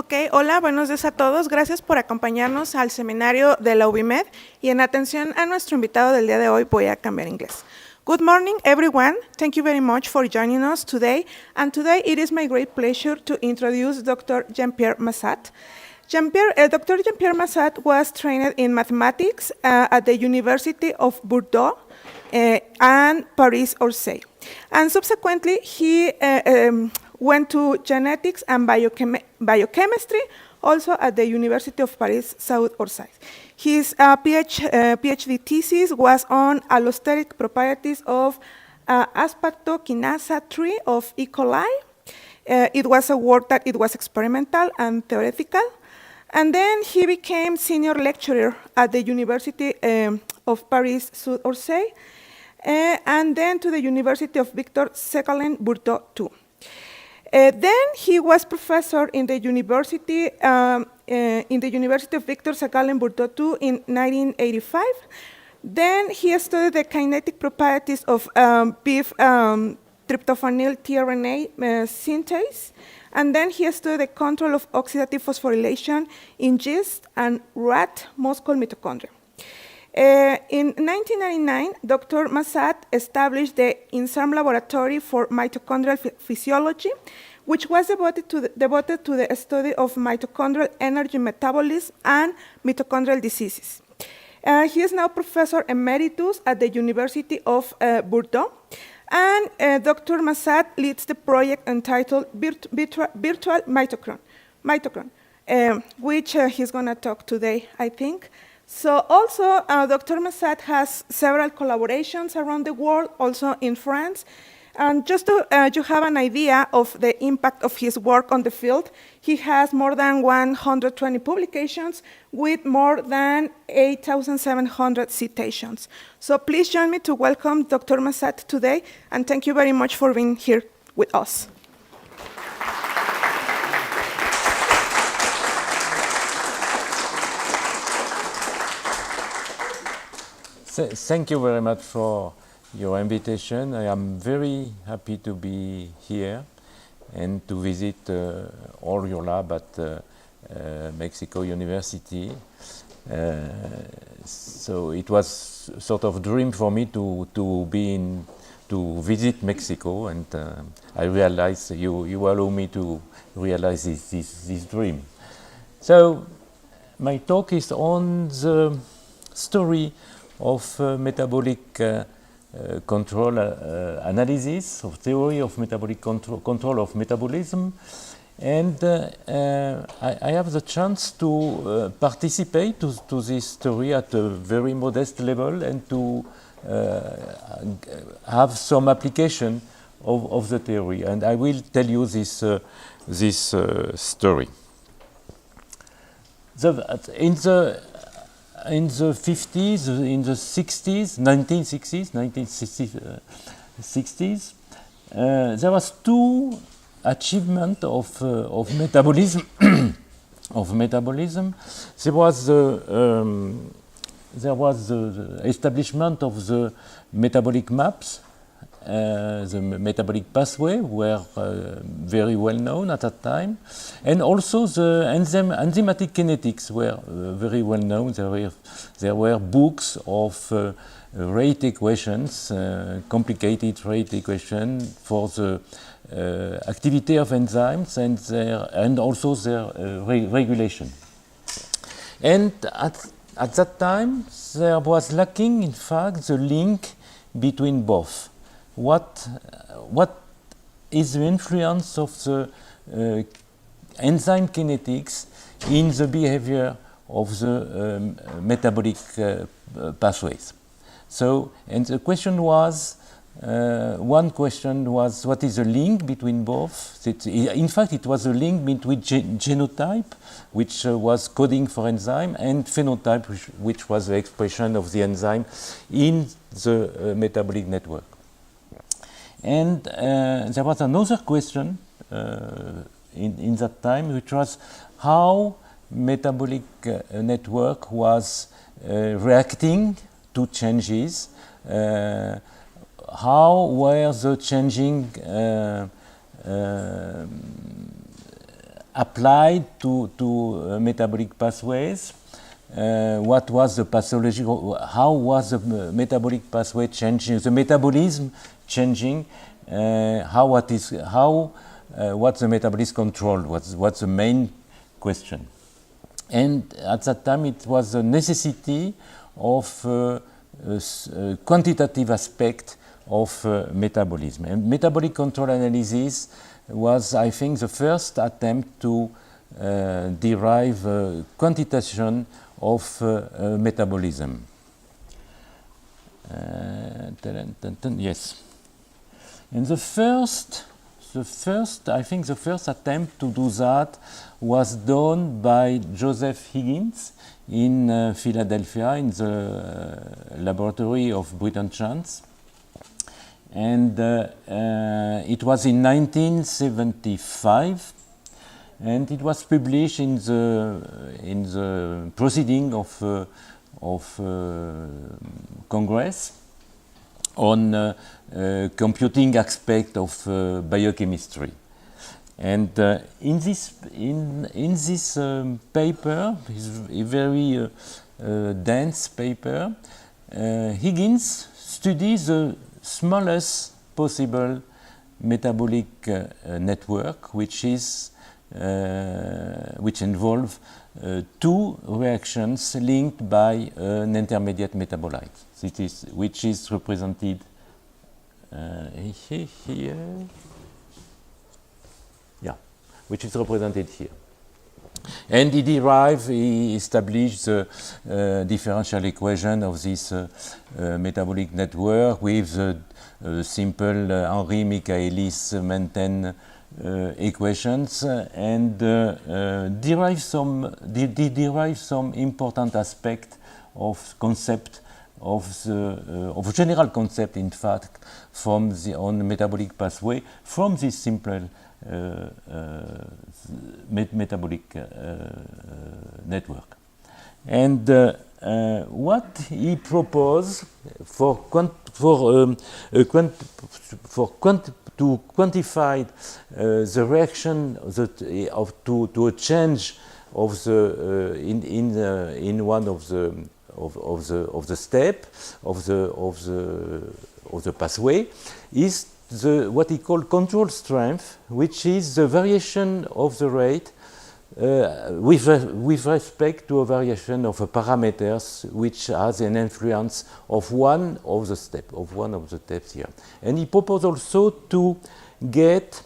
Ok, hola, buenos días a todos. Gracias por acompañarnos al seminario de la UBIMED y en atención a nuestro invitado del día de hoy voy a cambiar inglés. Good morning, everyone. Thank you very much for joining us today. And today it is my great pleasure to introduce Dr. Jean-Pierre Mazat. Dr. Jean-Pierre Mazat was trained in mathematics at the University of Bordeaux and Paris-Orsay. And subsequently, he went to genetics and biochemistry, also at the University of Paris, South Orsay. His PhD thesis was on allosteric properties of aspartokinase tree of E. coli. It was a work that it was experimental and theoretical. And then he became senior lecturer at the University of Paris, South Orsay, and then to the University of Victor Secalen Bordeaux too. Then he was professor in the University of Victor Secalen Bordeaux too in 1985. Then he studied the kinetic properties of beef tryptophanil tRNA synthase. And then he studied the control of oxidative phosphorylation in yeast and rat muscle mitochondria. In 1999, Dr. Mazat established the INSARM Laboratory for Mitochondrial Physiology, which was devoted to the study of mitochondrial energy metabolism and mitochondrial diseases. He is now Professor Emeritus at the University of Bordeaux, and Dr. Mazat leads the project entitled Virtual Mitochondrion, which he's going to talk today, I think. So also, Dr. Mazat has several collaborations around the world, also in France. And just to you have an idea of the impact of his work on the field, he has more than 120 publications with more than 8,700 citations. So please join me to welcome Dr. Mazat today, and thank you very much for being here with us. Thank you very much for your invitation. I am very happy to be here and to visit all your lab at Mexico University. So it was sort of dream for me to visit Mexico, and I realized you allow me to realize this dream. So my talk is on the story of metabolic control analysis, of theory of metabolic control of metabolism, and I have the chance to participate to this story at a very modest level and to have some application of the theory, and I will tell you this story. In the 50s, in the 60s, 1960s, there was two achievements of metabolism. There was the establishment of the metabolic maps. The metabolic pathway were very well known at that time, and also the enzymatic kinetics were very well known. There were books of rate equations, complicated rate equations for the activity of enzymes and also their regulation. And at that time, there was lacking, in fact, the link between both. What is the influence of the enzyme kinetics in the behavior of the metabolic pathways? So, and the question was, one question was, what is the link between both? In fact, it was a link between genotype, which was coding for enzyme, and phenotype, which was the expression of the enzyme in the metabolic network. And there was another question in that time, which was how metabolic network was reacting to changes, how were the changing applied to metabolic pathways. What was the pathology? How was the metabolic pathway changing? The metabolism changing? What's the metabolism control? What's the main question? And at that time, it was a necessity of a quantitative aspect of metabolism. And metabolic control analysis was, I think, the first attempt to derive quantitation of metabolism. Yes. And the first attempt to do that was done by Joseph Higgins in Philadelphia in the laboratory of Britton Chance. And it was in 1975, and it was published in the proceeding of Congress on computing aspect of biochemistry. And in this paper, a very dense paper, Higgins studies the smallest possible metabolic network, which involve two reactions linked by an intermediate metabolite, which is represented here. Yeah, which is represented here. And he established the differential equation of this metabolic network with the simple Henri Michaelis maintained equations, and derive some important aspect of concept of general concept, in fact, from on metabolic pathway from this simple metabolic network. And what he proposed to quantify the reaction to a change of the in one of the step of the pathway is what he called control strength, which is the variation of the rate with respect to a variation of parameters which has an influence of one of the steps here. And he proposed also to get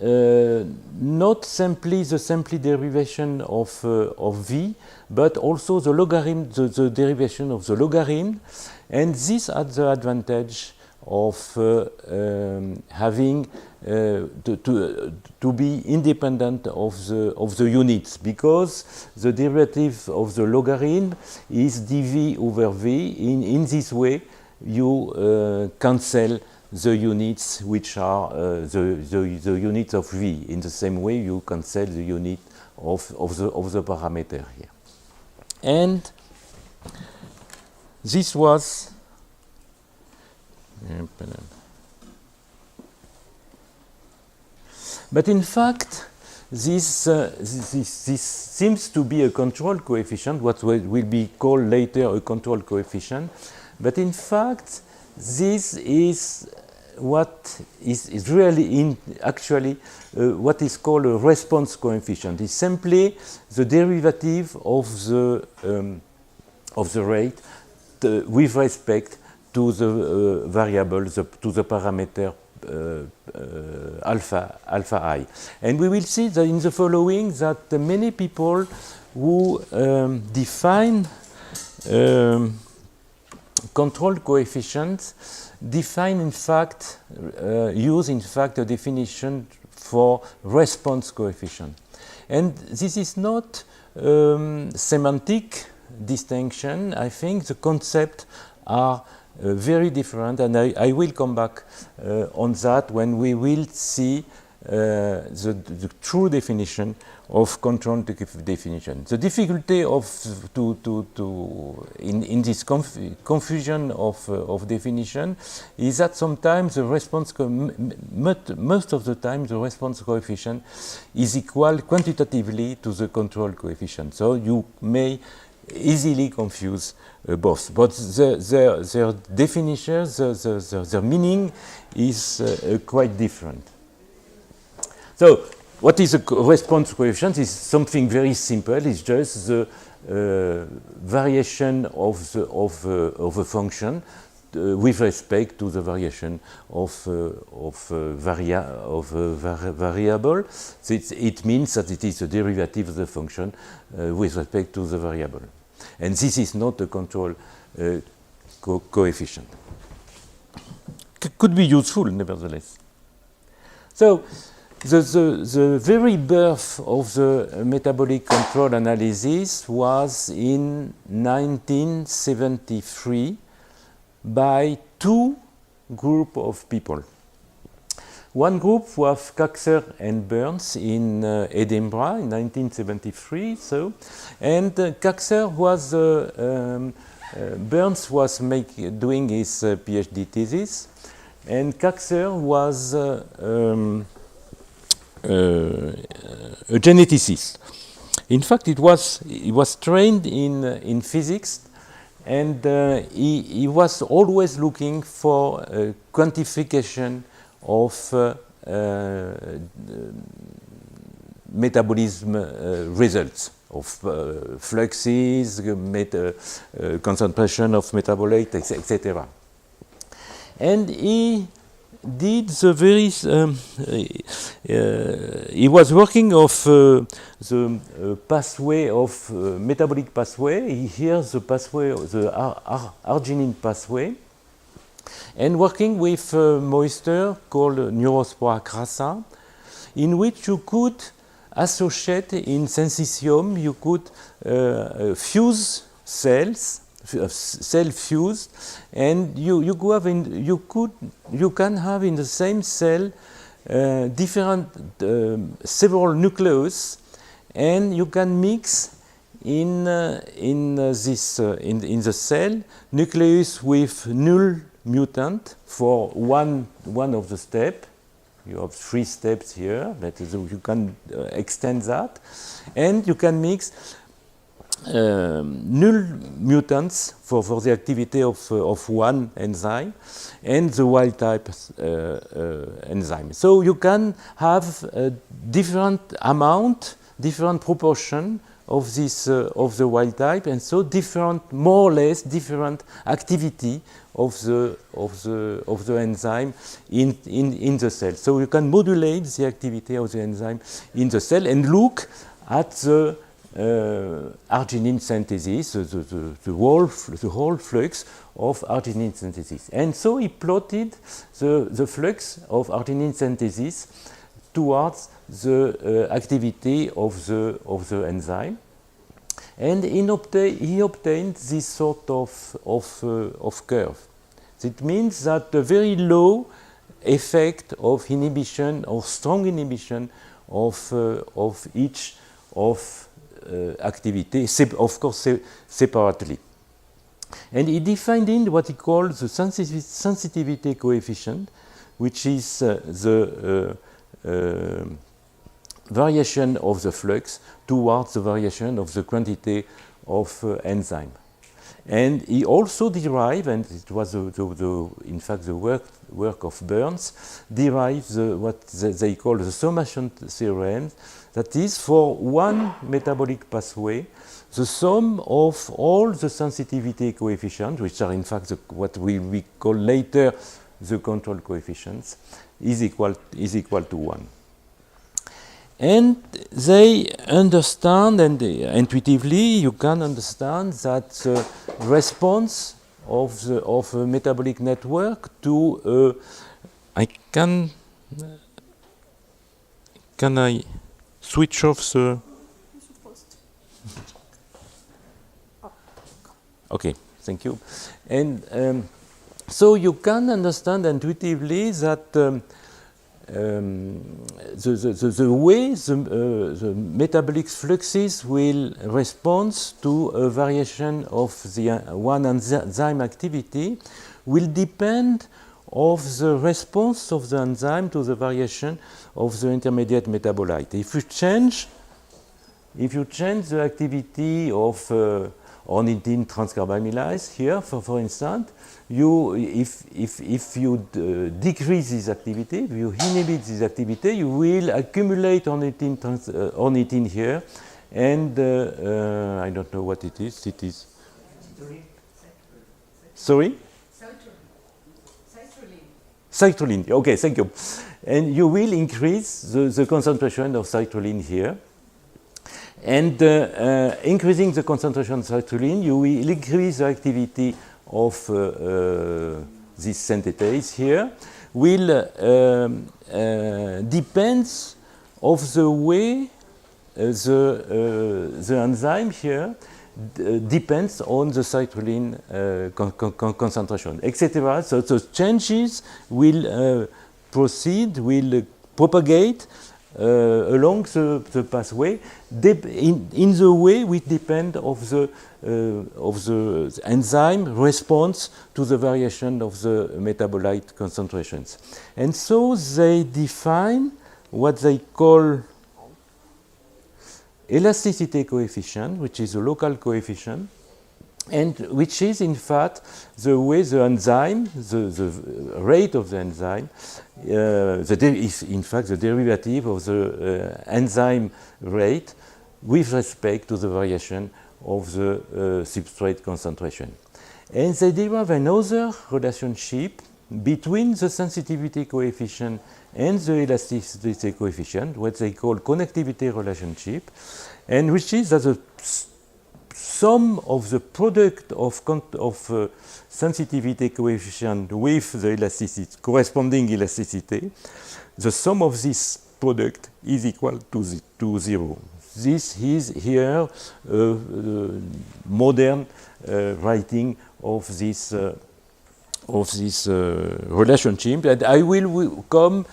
not simply the derivation of v, but also the logarithm, the derivation of the logarithm, and this has the advantage of having to be independent of the units, because the derivative of the logarithm is dv over v. In this way, you cancel the units which are the units of v. In the same way, you cancel the unit of the parameter here. And this was but in fact, this seems to be a control coefficient, what will be called later a control coefficient. But in fact, this is what is really actually what is called a response coefficient. It's simply the derivative of the rate with respect to the variable, to the parameter alpha I. And we will see that in the following that many people who define control coefficients define, in fact, use in fact a definition for response coefficient. And this is not semantic distinction. I think the concepts are very different, and I will come back on that when we will see the true definition of control definition. The difficulty in this confusion of definition is that sometimes the response, most of the time, the response coefficient is equal quantitatively to the control coefficient. So you may easily confuse both, but their definition, their meaning is quite different. So, what is a response coefficient? Is something very simple. It's just the variation of a function with respect to the variation of a variable. So it means that it is a derivative of the function with respect to the variable. And this is not a control coefficient. Could be useful, nevertheless. So, the very birth of the metabolic control analysis was in 1973 by two groups of people. One group was Coxer and Burns in Edinburgh in 1973. And Coxer was Burns was doing his PhD thesis, and Coxer was a geneticist. In fact, he was trained in physics, and he was always looking for quantification of metabolism results of fluxes, concentration of metabolites, etc. And he did the very he was working of the pathway of metabolic pathway. Here the pathway, the arginine pathway, and working with moisture called Neurospora crassa, in which you could associate in syncytium, you could fuse cells, cell fused, and you can have in the same cell different several nucleus, and you can mix in the cell nucleus with null mutant for one of the step. You have 3 steps here, but you can extend that, and you can mix null mutants for the activity of one enzyme and the wild type enzyme. So you can have a different amount, different proportion of this of the wild type, and so more or less different activity of the enzyme in the cell. So you can modulate the activity of the enzyme in the cell and look at the arginine synthesis, the whole flux of arginine synthesis. And so he plotted the flux of arginine synthesis towards the activity of the enzyme. And he obtained this sort of curve. It means that the very low effect of inhibition or strong inhibition of each of activity, of course separately. And he defined in what he calls the sensitivity coefficient, which is the variation of the flux towards the variation of the quantity of enzyme. And he also derived, and it was in fact the work of Burns, derived what they call the summation theorem. That is, for one metabolic pathway, the sum of all the sensitivity coefficients, which are in fact what we call later the control coefficients, is equal to 1. And they understand, and intuitively you can understand that the response of a metabolic network to can I switch off the? Okay, thank you. And so you can understand intuitively that the way the metabolic fluxes will respond to a variation of the one enzyme activity will depend of the response of the enzyme to the variation of the intermediate metabolite. If you change the activity of ornithine transcarbamylase here, for instance, if you decrease this activity, if you inhibit this activity, you will accumulate ornithine here, and I don't know what it is. It is. Sorry? Citrulline. Okay, thank you. And you will increase the concentration of citrulline here. And increasing the concentration of citrulline, you will increase the activity of this synthetase here. Will depends of the way the enzyme here depends on the citrulline concentration, etc. So the changes will proceed, will propagate along the pathway in the way which depend of the enzyme response to the variation of the metabolite concentrations. And so they define what they call elasticity coefficient, which is a local coefficient, and which is in fact the way the enzyme, the rate of the enzyme, is in fact the derivative of the enzyme rate with respect to the variation of the substrate concentration. And they derive another relationship between the sensitivity coefficient and the elasticity coefficient, what they call connectivity relationship, and which is that the sum of the product of sensitivity coefficient with the elasticity, corresponding elasticity, the sum of this product is equal to 0. This is here modern writing of this relationship, and I will come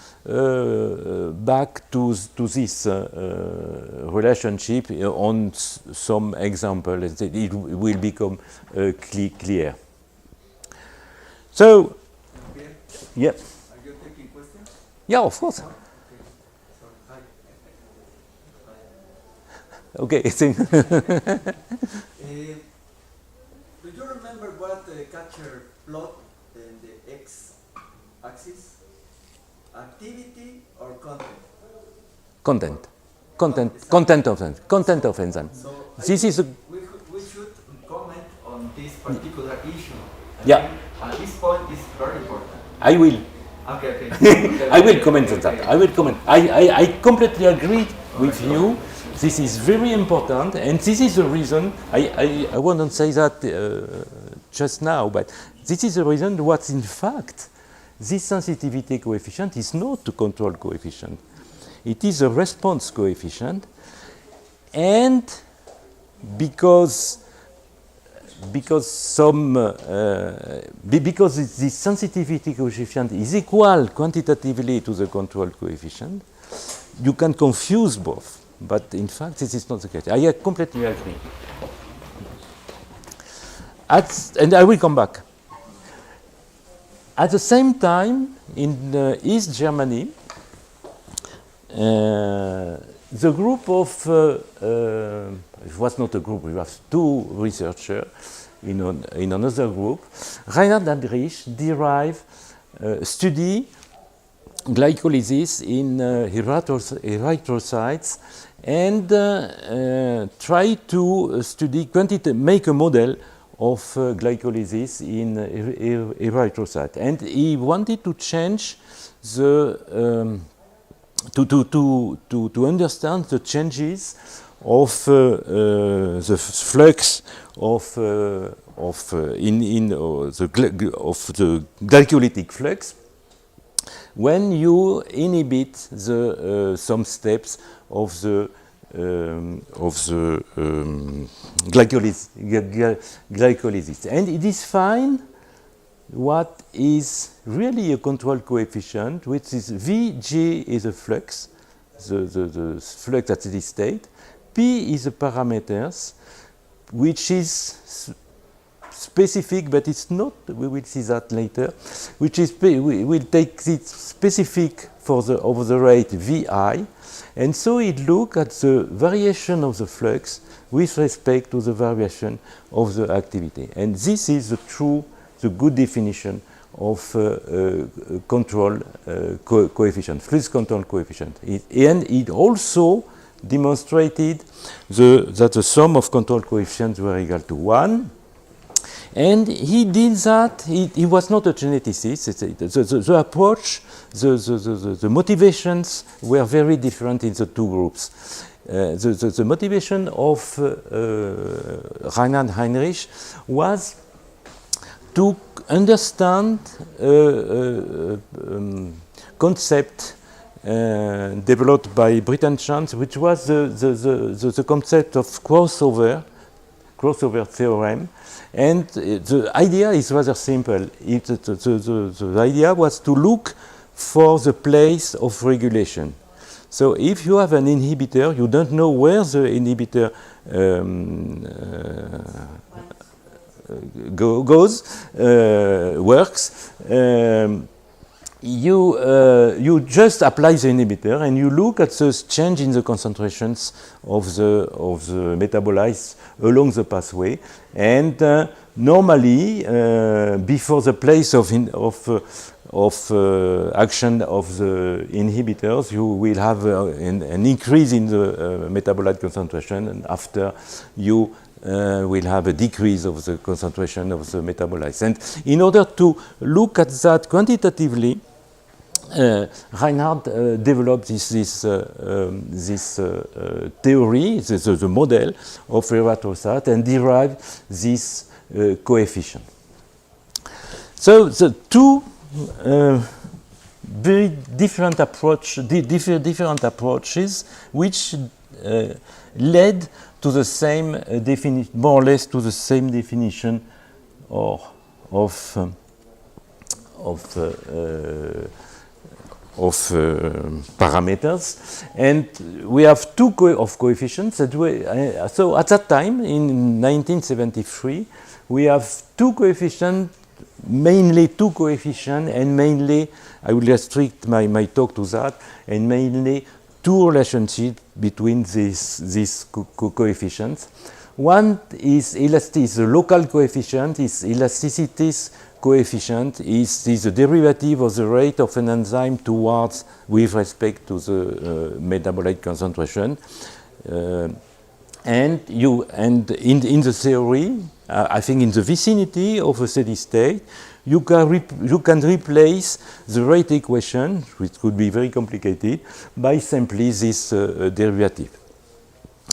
back to this relationship on some examples. It will become clear. So, Pierre, yeah. are you taking questions? Yeah, of course. Okay. Do you remember what capture plot in the x-axis? Activity or content? Content of enzyme. So This is a, we should comment on this particular issue. Yeah. At this point is very important. I will. Okay. I will comment on that. I will comment. I completely agree with you. This is very important, and this is the reason I wouldn't say that just now, but this is the reason what in fact this sensitivity coefficient is not a control coefficient. It is a response coefficient, and because this sensitivity coefficient is equal quantitatively to the control coefficient, you can confuse both. But in fact, this is not the case. I completely agree. And I will come back. At the same time, in East Germany, the group of, it was not a group, we have two researchers in another group, Reinhard and Rich derived study glycolysis in erythrocytes and try to study make a model of glycolysis in erythrocyte. And he wanted to change the to understand the changes of the flux of the glycolytic flux when you inhibit some steps of the glycolysis. And it is fine what is really a control coefficient, which is Vg is a flux, the flux at steady state. P is the parameters, which is specific, but it's not, we will see that later, which is, we will take it specific for the, over the rate Vi, and so it look at the variation of the flux with respect to the variation of the activity. And this is the true, the good definition of control coefficient, flux control coefficient. And it also demonstrated that the sum of control coefficients were equal to 1. And he did that, he was not a geneticist. The approach, the motivations were very different in the two groups. The motivation of Reinhard Heinrich was to understand concept developed by Britton Chance, which was the concept of crossover theorem. And the idea is rather simple. The idea was to look for the place of regulation. So if you have an inhibitor, you don't know where the inhibitor works. You just apply the inhibitor and you look at the change in the concentrations of the metabolites along the pathway. And normally, before the place of action of the inhibitors, you will have an increase in the metabolite concentration, and after you will have a decrease of the concentration of the metabolites. And in order to look at that quantitatively, Reinhard developed this theory, the model of Revatrosat, and derived this coefficient. So the two very different approaches, which led to the same definition, more or less to the same definition of parameters, and we have two coefficients. So at that time, in 1973, we have two coefficients, mainly two coefficients, and mainly, I will restrict my talk to that, and mainly two relationships between these coefficients. One is the local coefficient, is elasticity's coefficient, is the derivative of the rate of an enzyme towards, with respect to the metabolite concentration. And in the theory, I think in the vicinity of a steady state, you can replace the rate equation, which could be very complicated, by simply this derivative.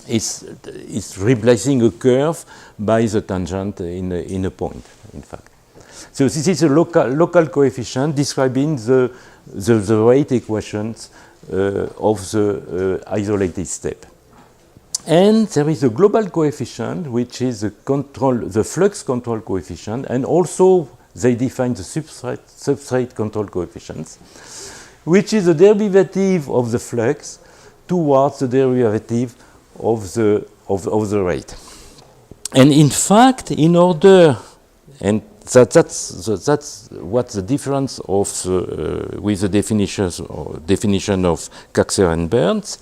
It's replacing a curve by the tangent in a point, in fact. So this is a local coefficient describing the rate equations of the isolated step. And there is a global coefficient, which is the flux control coefficient, and also they define the substrate control coefficients, which is the derivative of the flux towards the derivative of the rate. And in fact, in order, and that's what the difference of with the definition of Kaxer and Burns.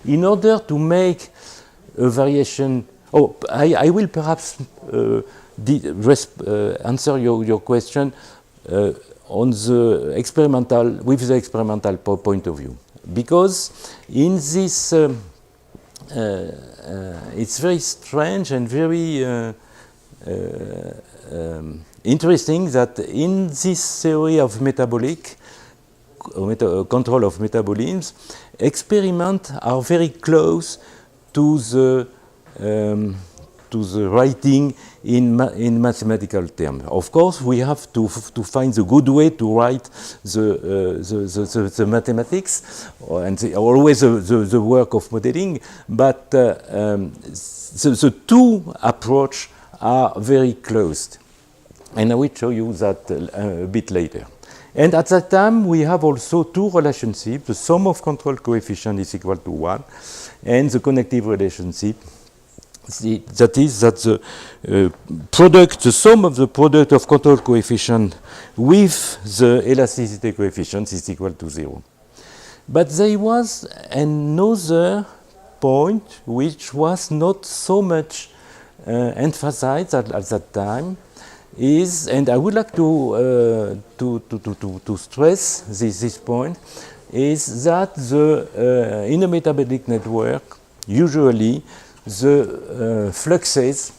In order to make a variation, I will perhaps answer your question on the experimental, with the experimental point of view, because in this it's very strange and very interesting that in this theory of metabolic control of metabolisms, experiments are very close to the writing in mathematical terms. Of course, we have to find the good way to write the mathematics, and always the work of modeling. But the two approaches are very close. And I will show you that a bit later. And at that time, we have also two relationships. The sum of control coefficient is equal to 1, and the connective relationship, that is that the product, the sum of the product of control coefficient with the elasticity coefficient is equal to 0. But there was another point which was not so much emphasized at that time, is, and I would like to stress this point, is that the in a metabolic network, usually the fluxes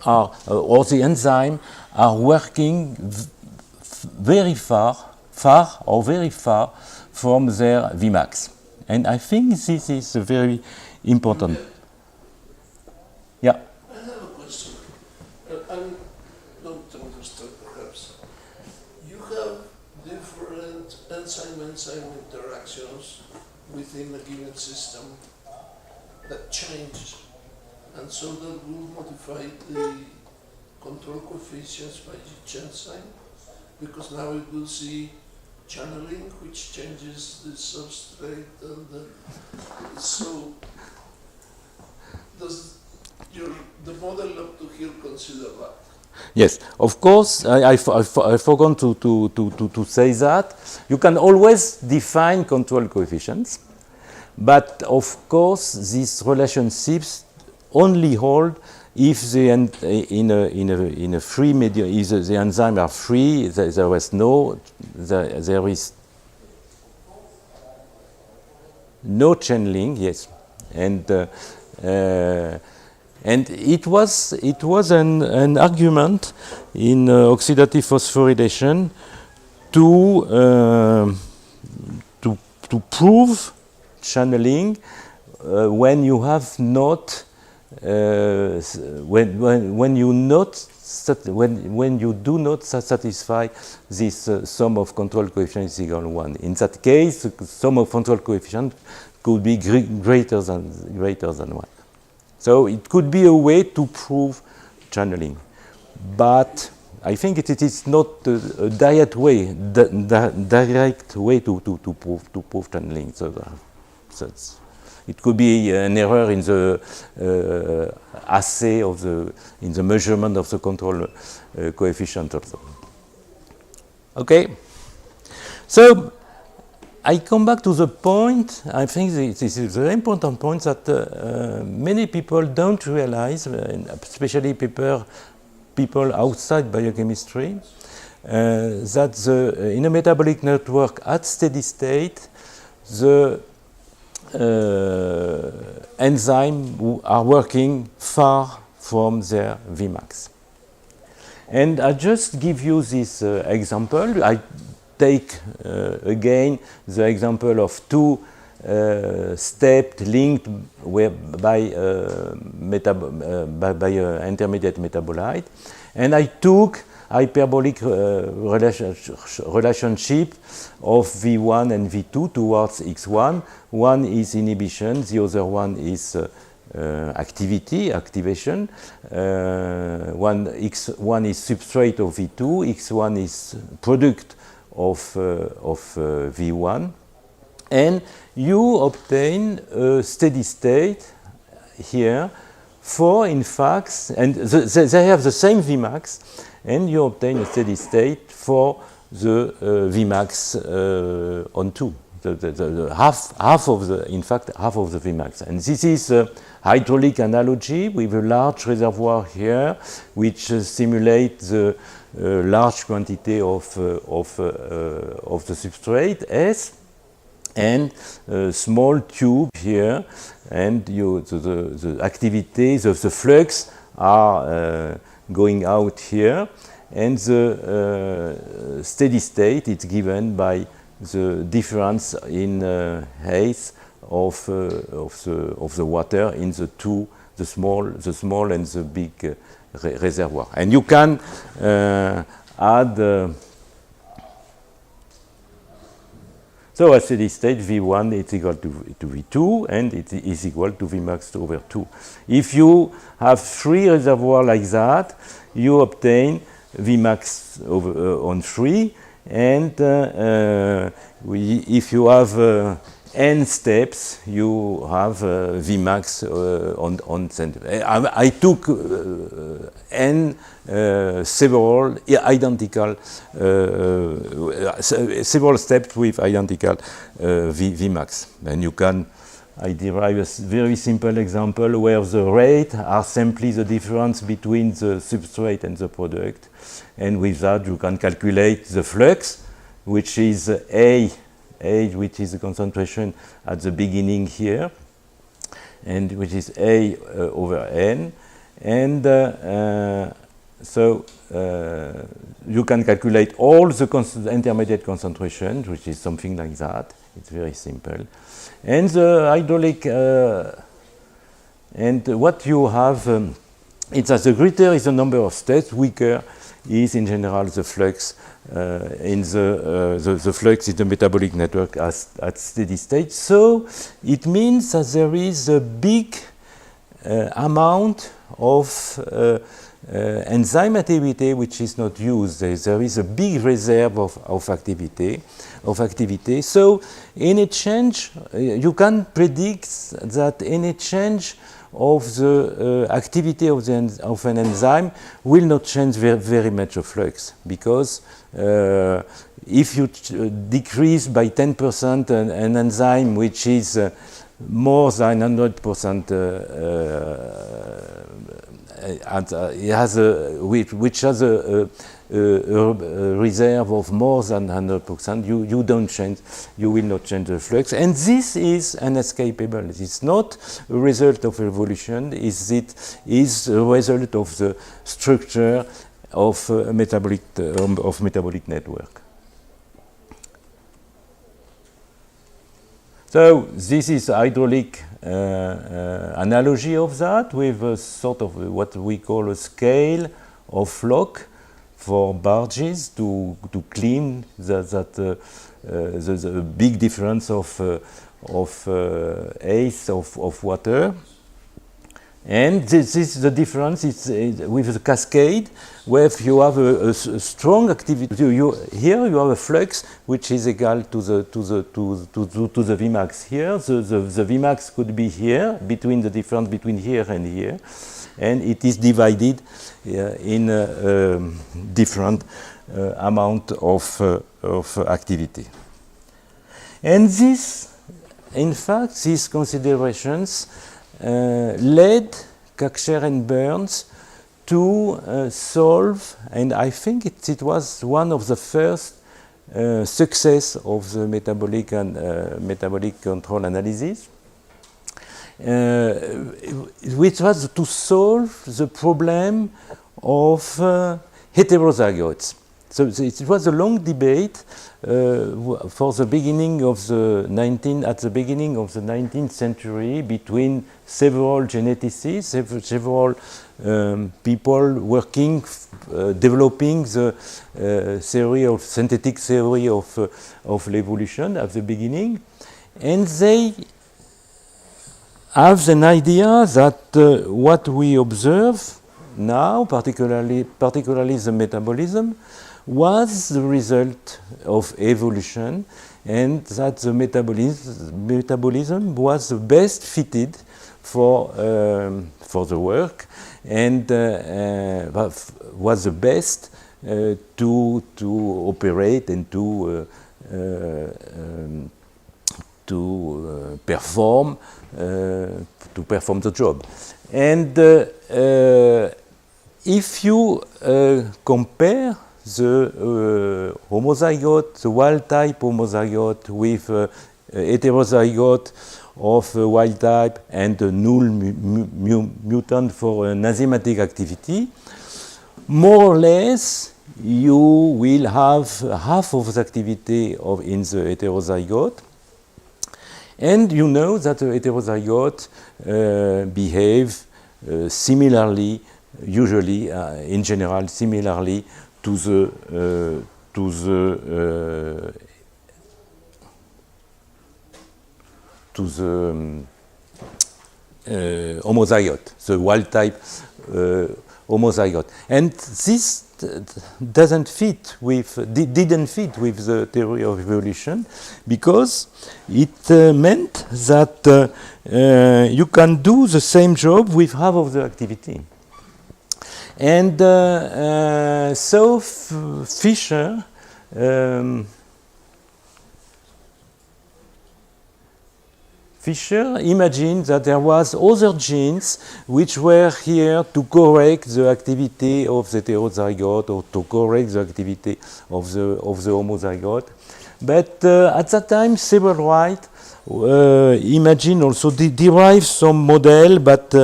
are, or the enzyme are working very far from their Vmax. And I think this is very important. Yeah. I have a question. I don't understand perhaps. You have different enzyme-enzyme interactions within a given system that change, and so that will modify the control coefficients by each enzyme, because now it will see channeling, which changes the substrate, and so does the model up to here consider that? Yes, of course, I forgot to say that. You can always define control coefficients, but of course, these relationships only hold if the in a free medium, if the enzymes are free, there is no channeling. Yes, and it was an argument in oxidative phosphorylation to prove channeling when you have not when you do not satisfy this sum of control coefficient is equal to 1. In that case, the sum of control coefficient could be greater than 1. So it could be a way to prove channeling, but I think it is not a direct way to prove channeling. So that's, it could be an error in the assay of in the measurement of the control coefficient also. Okay, so I come back to the point. I think this is a very important point that many people don't realize, especially people outside biochemistry, that in a metabolic network at steady state, the enzymes are working far from their Vmax. And I just give you this example. I take again the example of two steps linked by intermediate metabolite, and I took hyperbolic relationship of V1 and V2 towards X1. One is inhibition, the other one is activation. X1 is substrate of V2, X1 is product of V1, and you obtain a steady state here for, in fact, and they have the same Vmax, and you obtain a steady state for the Vmax on 2, the half of the Vmax. And this is a hydraulic analogy with a large reservoir here, which simulates the large quantity of the substrate S, and a small tube here, and the activities of the flux are going out here, and the steady state is given by the difference in height of the water in the two, the small and the big reservoir. And you can add so at steady state V1 is equal to V2, and it is equal to Vmax over 2. If you have three reservoirs like that, you obtain Vmax on 3, and if you have n steps, you have Vmax on center. I took n several identical, several steps with identical Vmax. And you can, I derive a very simple example where the rate are simply the difference between the substrate and the product. And with that, you can calculate the flux, which is A, which is the concentration at the beginning here, and which is A over N. And so you can calculate all the intermediate concentration, which is something like that. It's very simple. And the hydraulic, and what you have, it's that the greater is the number of steps, weaker is in general the flux in the flux in the metabolic network at steady state. So it means that there is a big amount of enzyme activity which is not used. There is a big reserve of activity. So any change, you can predict that any change of the activity of an enzyme will not change very much the flux, because if you decrease by 10% an enzyme which is more than 100%, which has a reserve of more than 100%, you don't change, you will not change the flux, and this is inescapable. It's not a result of evolution. It is a result of the structure of metabolic network. So this is hydraulic analogy of that, with a sort of what we call a scale of lock for barges to clean the big difference of eighths of water. And this is the difference. It's with the cascade, where if you have a strong activity, here you have a flux which is equal to the Vmax. Here, the Vmax could be here, between the difference between here and here, and it is divided in a different amount of activity. And this, in fact, these considerations led Kaksher and Burns to solve, and I think it was one of the first success of the metabolic control analysis, which was to solve the problem of heterozygotes. So it was a long debate for the beginning of the 19th century between several geneticists, several people working, developing the synthetic theory of evolution at the beginning, and they have an idea that what we observe now, particularly the metabolism, was the result of evolution, and that the metabolism was the best fitted for the work, and was the best to operate and to perform the job. And if you compare the homozygote, the wild-type homozygote with heterozygote of wild-type and a null mutant for an enzymatic activity, more or less you will have half of the activity in the heterozygote. And you know that the heterozygote behave similarly, usually, in general, similarly to the homozygote, the wild type homozygote. And this didn't fit with the theory of evolution, because it meant that you can do the same job with half of the activity. And so Fisher imagined that there was other genes which were here to correct the activity of the heterozygote or to correct the activity of the homozygote. But at that time, Seberwright imagined also derived some model, but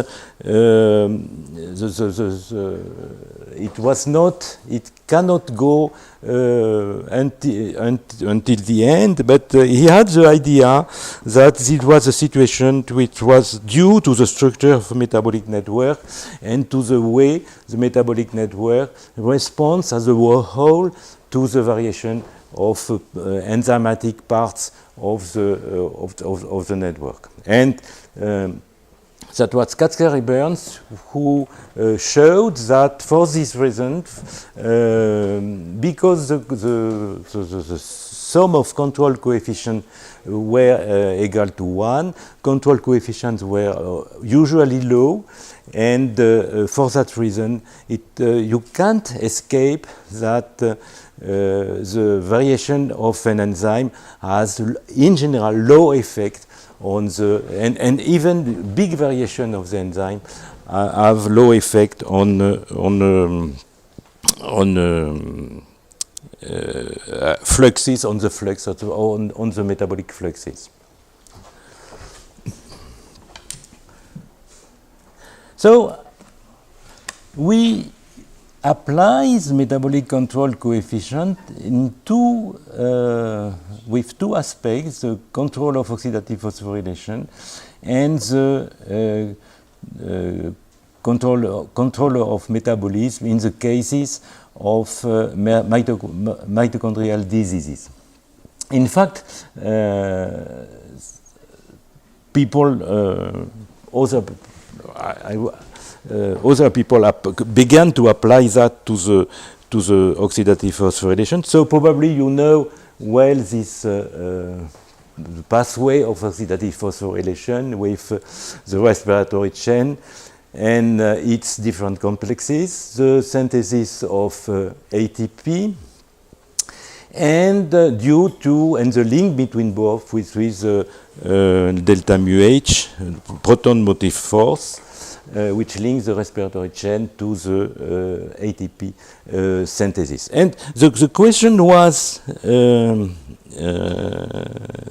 it cannot go until the end, but he had the idea that it was a situation which was due to the structure of the metabolic network and to the way the metabolic network responds as a whole to the variation of enzymatic parts of the network. And that was Katzker-Burns who showed that for this reason, because the sum of control coefficients were equal to 1, control coefficients were usually low, and for that reason, you can't escape that the variation of an enzyme has, in general, low effect on the, and even big variation of the enzyme have low effect on fluxes, on the flux, on the metabolic fluxes. So we apply the metabolic control coefficient in with two aspects: the control of oxidative phosphorylation and the control of metabolism in the cases of mitochondrial diseases. In fact, other people began to apply that to the oxidative phosphorylation. So probably you know well this pathway of oxidative phosphorylation with the respiratory chain and its different complexes, the synthesis of ATP, and due to, and the link between both with delta mu H, proton motive force, which links the respiratory chain to the ATP synthesis. And the question was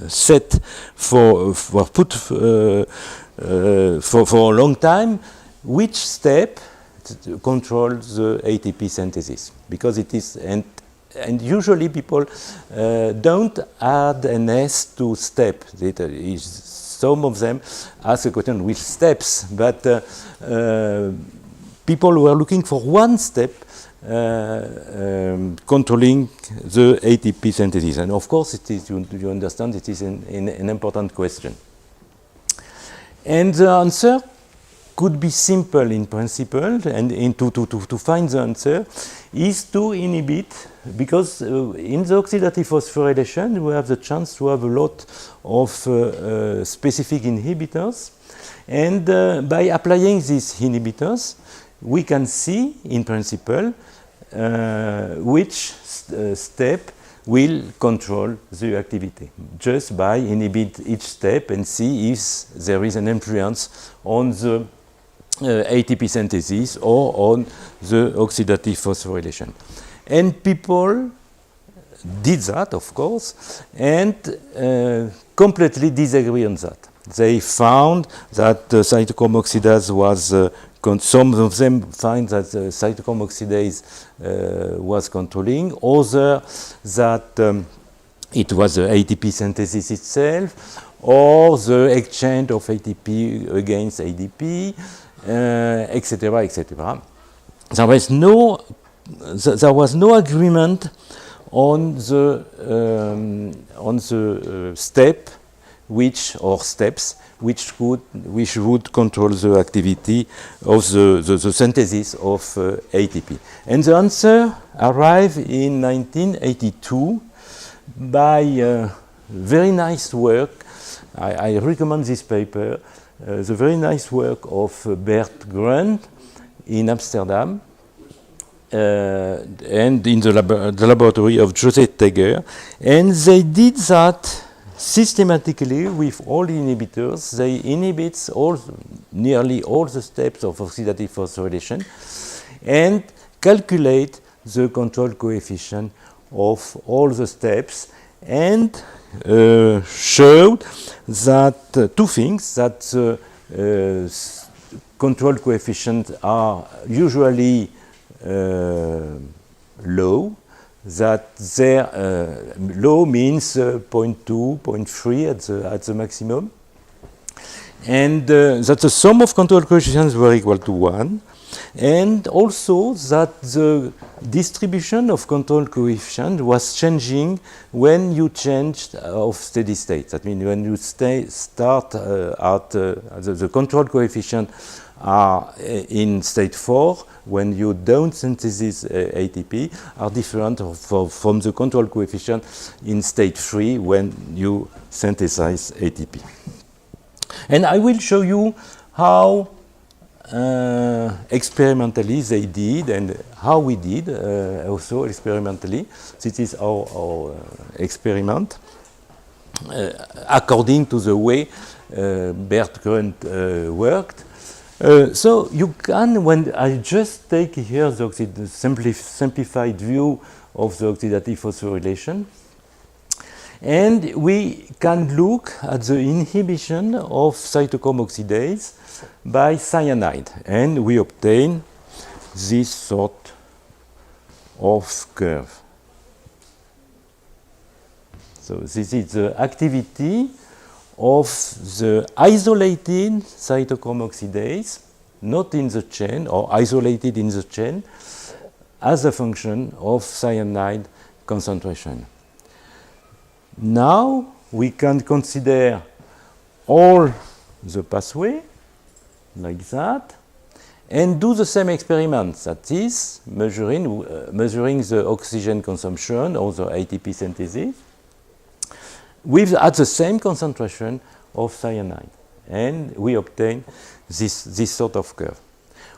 set for a long time: which step controls the ATP synthesis? Because it is, and usually people don't add an S to step. Some of them ask a question with steps, but people were looking for one step controlling the ATP synthesis. And of course, it is, you understand, it is an important question. And the answer could be simple in principle, and to find the answer is to inhibit, because in the oxidative phosphorylation we have the chance to have a lot of specific inhibitors, and by applying these inhibitors we can see in principle which step will control the activity, just by inhibit each step and see if there is an influence on the ATP synthesis or on the oxidative phosphorylation. And people did that, of course, and completely disagree on that. They found that cytochrome oxidase was, some of them find that cytochrome oxidase was controlling, others that it was the ATP synthesis itself, or the exchange of ATP against ADP, etc., etc. There was no agreement on the step which would control the activity of the synthesis of ATP. And the answer arrived in 1982 by very nice work. I recommend this paper, the very nice work of Bert Grund in Amsterdam, and in the laboratory of José Teger. And they did that systematically with all inhibitors. They inhibit nearly all the steps of oxidative phosphorylation and calculate the control coefficient of all the steps, and showed that two things, that the control coefficients are usually low, that their low means 0.2, 0.3 at the maximum, and that the sum of control coefficients were equal to 1, and also that the distribution of control coefficient was changing when you changed of steady state. That means when you start at the control coefficient are in state 4, when you don't synthesize ATP, are different from the control coefficient in state 3 when you synthesize ATP. And I will show you how experimentally they did, and how we did also experimentally. This is our experiment according to the way Bert Grund worked. So you can, when I just take here the simplified view of the oxidative phosphorylation, and we can look at the inhibition of cytochrome oxidase by cyanide, and we obtain this sort of curve. So this is the activity of the isolated cytochrome oxidase, not in the chain, or isolated in the chain, as a function of cyanide concentration. Now we can consider all the pathway like that, and do the same experiment, that is measuring the oxygen consumption or the ATP synthesis with at the same concentration of cyanide, and we obtain this sort of curve.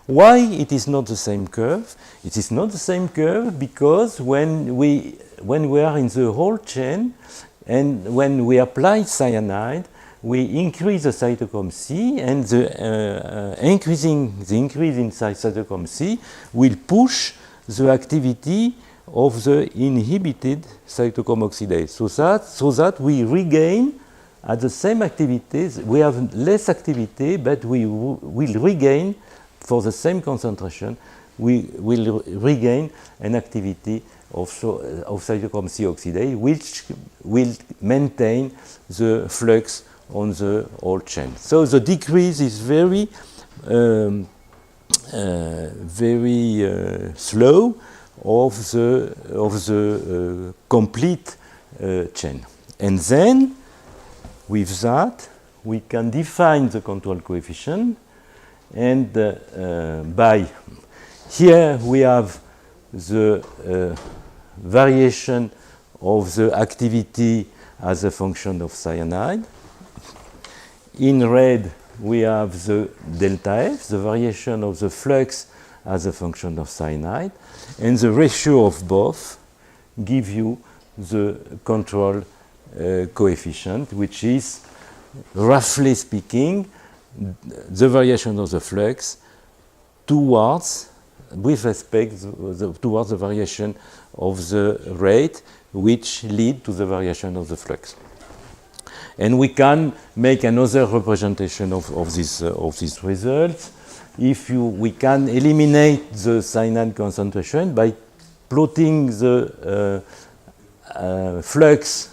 Why it is not the same curve? It is not the same curve because when we are in the whole chain, and when we apply cyanide, we increase the cytochrome C, and the increase in cytochrome C will push the activity of the inhibited cytochrome oxidase, so that we regain at the same activities. We have less activity, but we will regain for the same concentration. We will regain an activity of cytochrome C oxidase, which will maintain the flux on the whole chain. So the decrease is very slow of the complete chain. And then with that we can define the control coefficient, and by here we have the variation of the activity as a function of cyanide. In red we have the delta F, the variation of the flux as a function of cyanide, and the ratio of both give you the control coefficient, which is, roughly speaking, the variation of the flux towards, with respect towards the variation of the rate, which lead to the variation of the flux. And we can make another representation of these results. We can eliminate the cyanide concentration by plotting the flux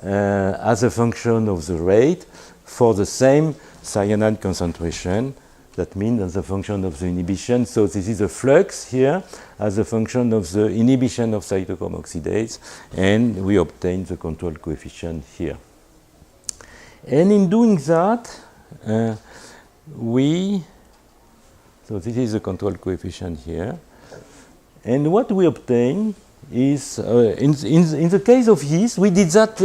as a function of the rate for the same cyanide concentration. That means as a function of the inhibition. So this is a flux here as a function of the inhibition of cytochrome oxidase, and we obtain the control coefficient here. And in doing that, so this is the control coefficient here. And what we obtain is, in the case of yeast, we did that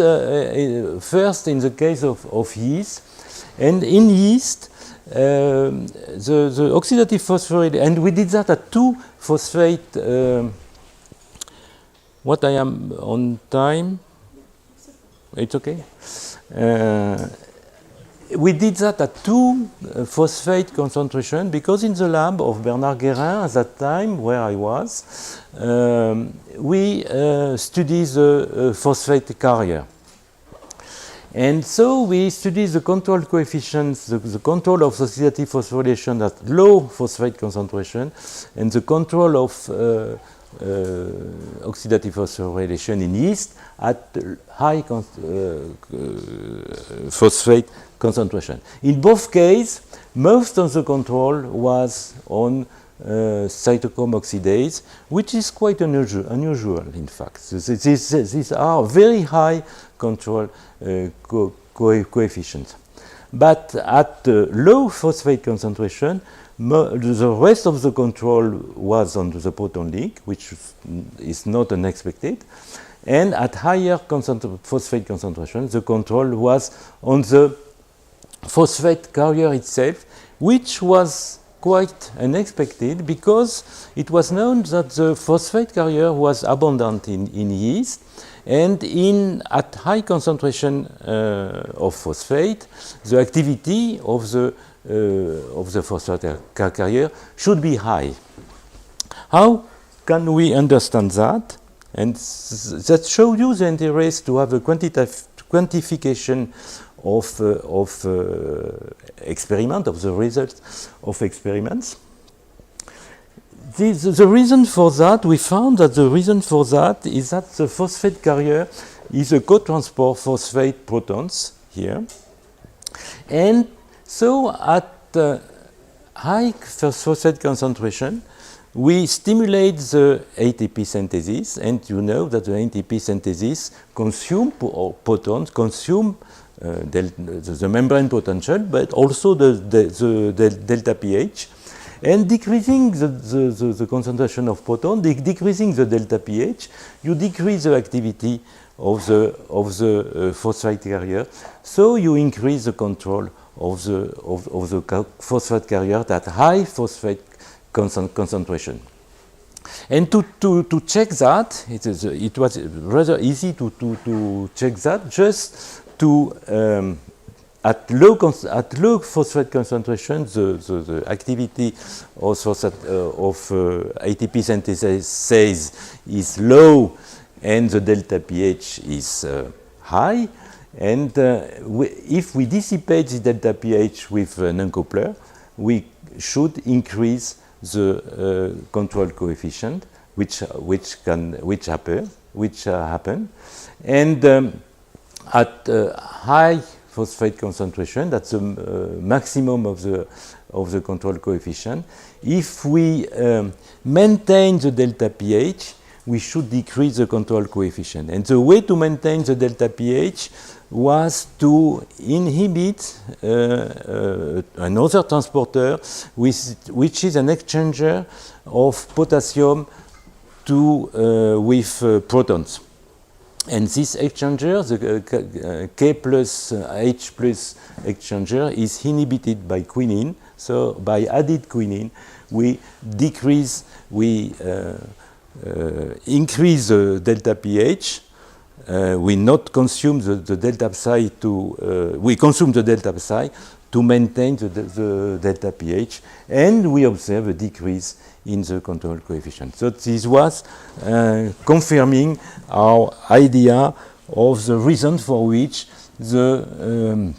first in the case of yeast. And in yeast, the oxidative phosphorylation, and we did that at 2-phosphate, what I am on time? It's okay? We did that at 2-phosphate concentration because in the lab of Bernard Guérin at that time, where I was, we studied the phosphate carrier. And so we studied the control coefficients, the control of oxidative phosphorylation at low phosphate concentration, and the control of oxidative phosphorylation in yeast at high phosphate concentration. In both cases, most of the control was on cytochrome oxidase, which is quite unusual in fact. These are very high control coefficients. But at low phosphate concentration, the rest of the control was on the proton link, which is not unexpected. And at higher phosphate concentration, the control was on the phosphate carrier itself, which was quite unexpected because it was known that the phosphate carrier was abundant in yeast, and at high concentration of phosphate, the activity of the phosphate carrier should be high. How can we understand that? And that shows you the interest to have a quantification of experiment, of the results of experiments. The reason for that, we found that the reason for that is that the phosphate carrier is a co-transport phosphate protons here. And so at high phosphate concentration, we stimulate the ATP synthesis, and you know that the ATP synthesis consume protons, consume the membrane potential, but also the delta pH. And decreasing the concentration of proton, decreasing the delta pH, you decrease the activity of the phosphate carrier, so you increase the control of the phosphate carrier at high phosphate concentration. And to check that, it was rather easy to check that, just to at low phosphate concentration, the activity of ATP synthesis is low, and the delta pH is high. And if we dissipate the delta pH with an uncoupler, we should increase the control coefficient, which happen. And at high phosphate concentration, that's the maximum of the control coefficient. If we maintain the delta pH, we should decrease the control coefficient. And the way to maintain the delta pH was to inhibit another transporter, which is an exchanger of potassium with protons. And this exchanger, the K plus H plus exchanger, is inhibited by quinine. So by added quinine, we increase the delta pH. We not consume the delta psi we consume the delta psi to maintain the delta pH, and we observe a decrease in the control coefficient. So this was confirming our idea of the reason for which the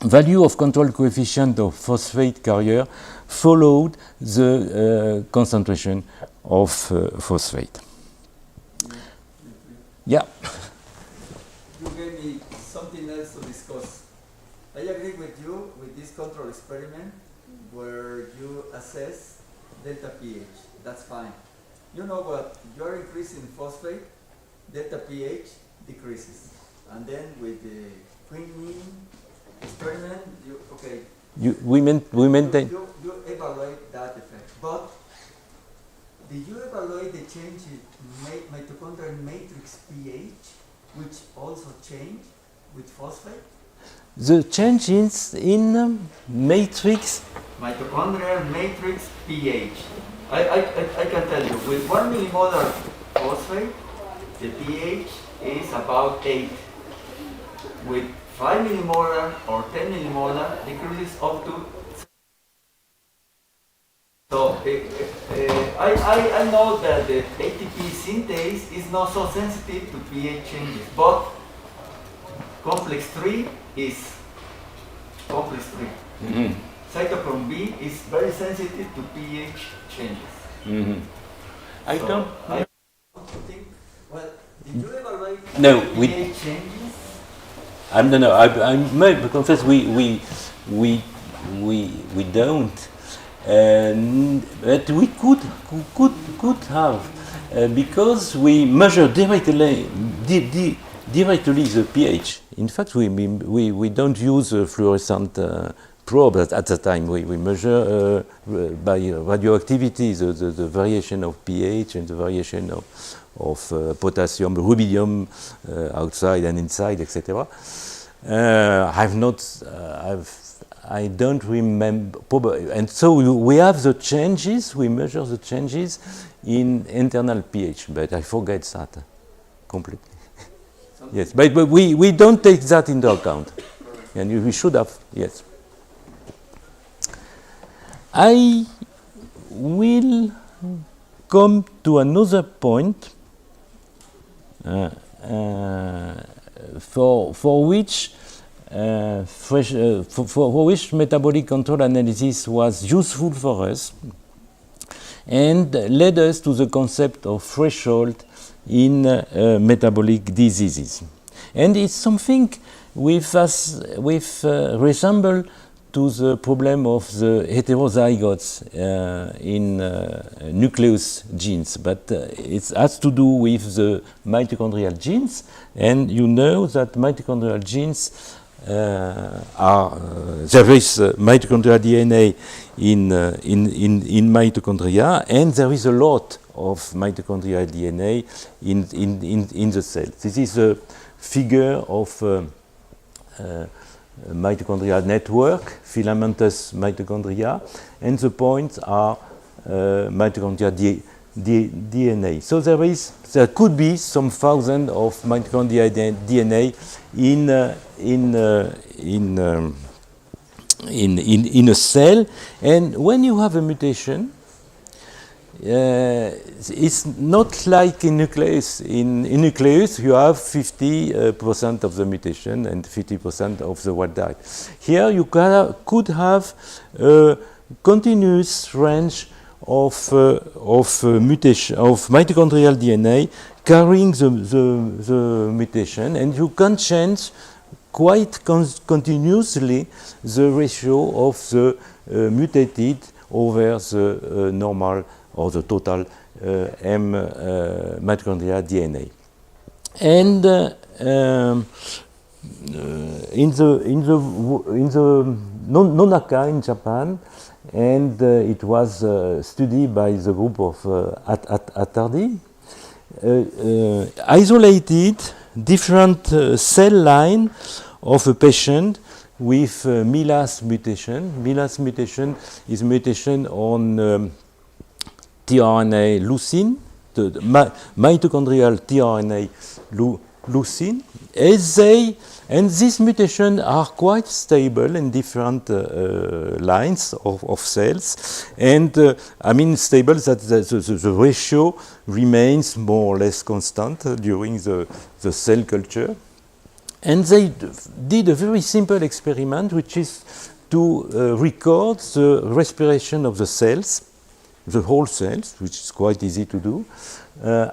value of control coefficient of phosphate carrier followed the concentration of phosphate. Yeah. You gave me something else to discuss. I agree with you with this control experiment where you assess delta pH. That's fine. You know what? You're increasing phosphate, delta pH decreases. And then with the quinine experiment, okay, we maintain. you evaluate that effect, but did you evaluate the change in mitochondrial matrix pH, which also changed with phosphate? The changes in matrix. Mitochondrial matrix pH. I can tell you, with 1 millimolar phosphate, the pH is about 8. With 5 millimolar or 10 millimolar, decreases up to. So I know that the ATP synthase is not so sensitive to pH changes, but complex 3 is complex 3. Mm-hmm. Cytochrome B is very sensitive to pH changes. Mm-hmm. I So don't. I think, well, did you evaluate No, pH changes? I don't know. I may confess we don't, but we could have because we measure directly the pH. In fact, we don't use a fluorescent probe at the time. We measure by radioactivity the variation of pH and the variation of potassium, rubidium outside and inside, etc. I don't remember, and so we have the changes. We measure the changes in internal pH, but I forget that completely. Yes, but we don't take that into account, and we should have. Yes. I will come to another point for which metabolic control analysis was useful for us and led us to the concept of threshold in metabolic diseases. And it's something resemble to the problem of the heterozygotes in nucleus genes, but it has to do with the mitochondrial genes, and you know that mitochondrial genes there is mitochondrial DNA in mitochondria, and there is a lot of mitochondrial DNA in the cell. This is a figure of mitochondrial network, filamentous mitochondria, and the points are mitochondrial DNA. So there could be some thousand of mitochondrial DNA in a cell, and when you have a mutation, it's not like in nucleus. In nucleus, you have 50% of the mutation and 50% of the wild type. Here, you could have a continuous range of mutation of mitochondrial DNA carrying the mutation, and you can change quite continuously the ratio of the mutated over the normal or the total M mitochondrial DNA. And in the Nonaka in Japan, and it was studied by the group of Attardi, isolated different cell line of a patient with Milas mutation. Milas mutation is mutation on tRNA leucine, the mitochondrial tRNA leucine, and these mutations are quite stable in different lines of cells, and I mean stable that the ratio remains more or less constant during the cell culture. And they did a very simple experiment, which is to record the respiration of the cells, the whole cells, which is quite easy to do,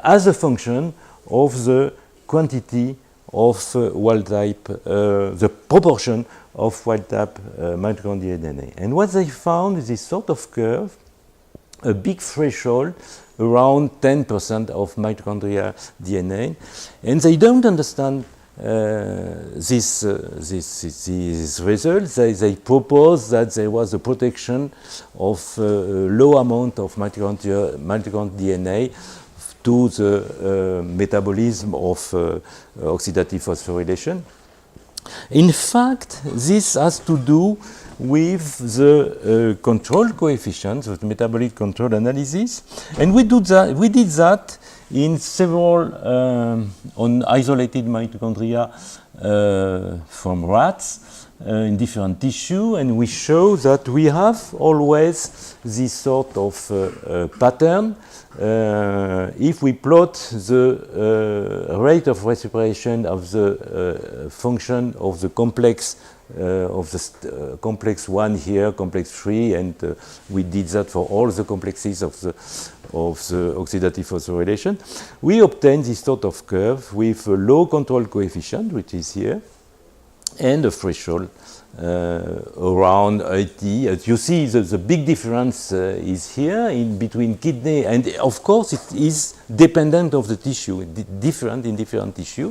as a function of the quantity of wild type, the proportion of wild type mitochondrial DNA. And what they found is this sort of curve, a big threshold around 10% of mitochondrial DNA, and they don't understand this result, they proposed that there was a protection of low amount of mitochondrial DNA to the metabolism of oxidative phosphorylation. In fact, this has to do with the control coefficient, the metabolic control analysis, and we did that in several on isolated mitochondria from rats in different tissue, and we show that we have always this sort of pattern. If we plot the rate of respiration of the function of the complex complex 1 here, complex 3, and we did that for all the complexes of the oxidative phosphorylation, we obtained this sort of curve with a low control coefficient, which is here, and a threshold around 80. As you see, the big difference is here in between kidney, and of course it is dependent of the tissue, different in different tissue.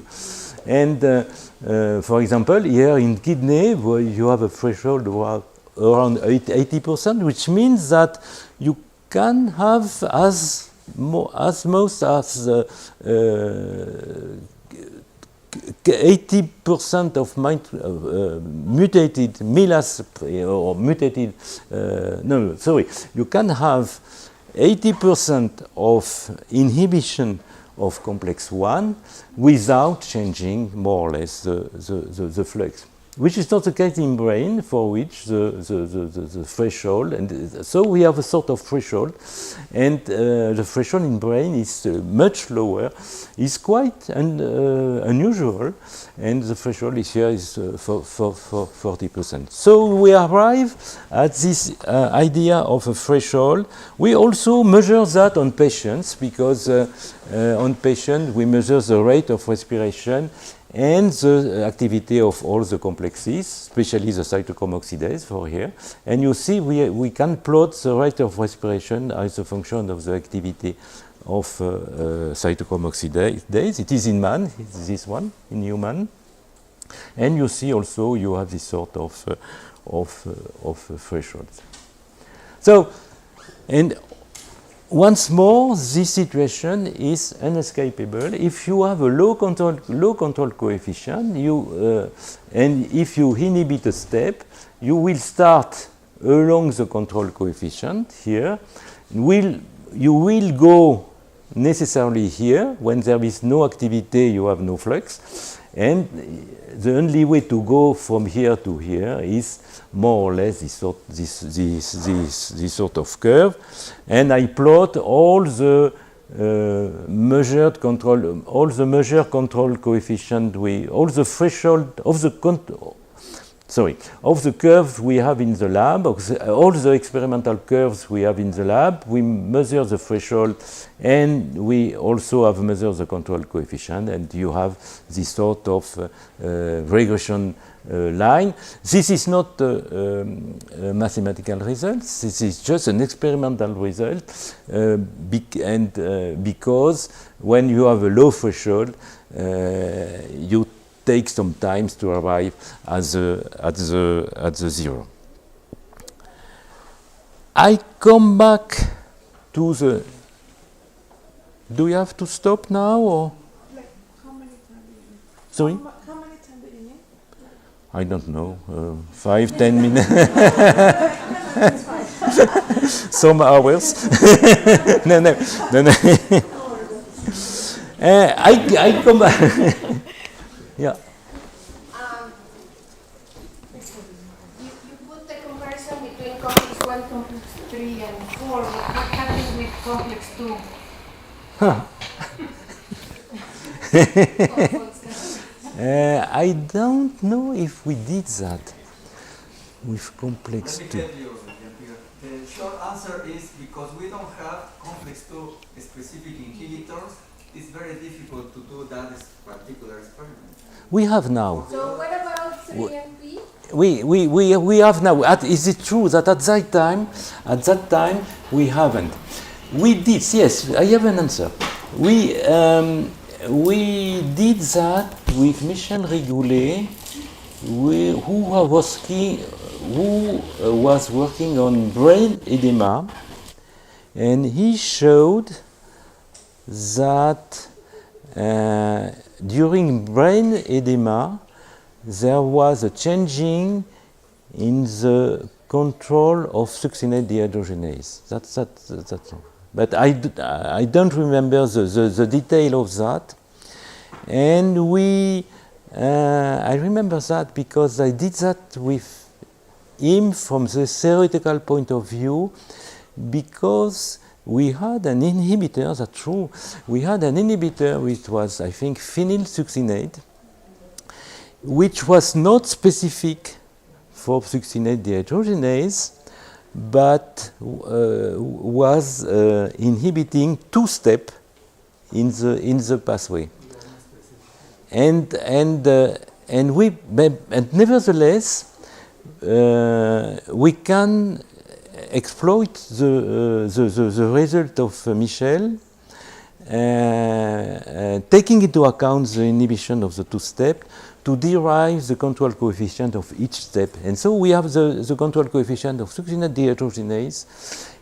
And for example, here in kidney, where you have a threshold around 80%, which means that you can have as most as 80% of mutated MELAS or mutated, you can have 80% of inhibition of complex 1 without changing more or less the flux, which is not the case in brain, for which the threshold, and so we have a sort of threshold, and the threshold in brain is much lower, is quite unusual, and the threshold is here is for 40%. So we arrive at this idea of a threshold. We also measure that on patients, because on patients we measure the rate of respiration and the activity of all the complexes, especially the cytochrome oxidase for here. And you see we can plot the rate of respiration as a function of the activity of cytochrome oxidase. It is in man, it's this one, in human. And you see also you have this sort of thresholds. So, and once more, this situation is inescapable. If you have a low control coefficient, and if you inhibit a step, you will start along the control coefficient here. You will go necessarily here. When there is no activity, you have no flux. And the only way to go from here to here is more or less this sort of curve. And I plot all the measured control coefficient, all the threshold of the curves we have in the lab, all the experimental curves we have in the lab. We measure the threshold, and we also have measured the control coefficient, and you have this sort of regression line. This is not a mathematical result. This is just an experimental result, because when you have a low threshold, you take some time to arrive at the zero. I come back to the. Do you have to stop now, or? Like, how many times do you need? Sorry? How many times do you need? I don't know, 5-10 minutes. Some hours. No. I come back. Yeah. You put the comparison between complex 1, complex 3, and 4. What happens with complex 2? I don't know if we did that with complex 2. Let me tell you, Pierre. The short answer is because we don't have complex 2 specific inhibitors, it's very difficult to do that particular experiment. We have now. So what about 3 and P? We have now. Is it true that at that time we haven't? We did. Yes, I have an answer. We we did that with Michel Rigoulet, who was working on brain edema, and he showed that during brain edema there was a changing in the control of succinate dehydrogenase. That's all. But I don't remember the detail of that. And I remember that because I did that with him from the theoretical point of view, because we had an inhibitor, that's true, we had an inhibitor which was, I think, phenylsuccinate, which was not specific for succinate dehydrogenase, but was inhibiting two-step in the pathway. And nevertheless, we can exploit the result of Michel, taking into account the inhibition of the two-step, to derive the control coefficient of each step. And so we have the control coefficient of succinate dehydrogenase,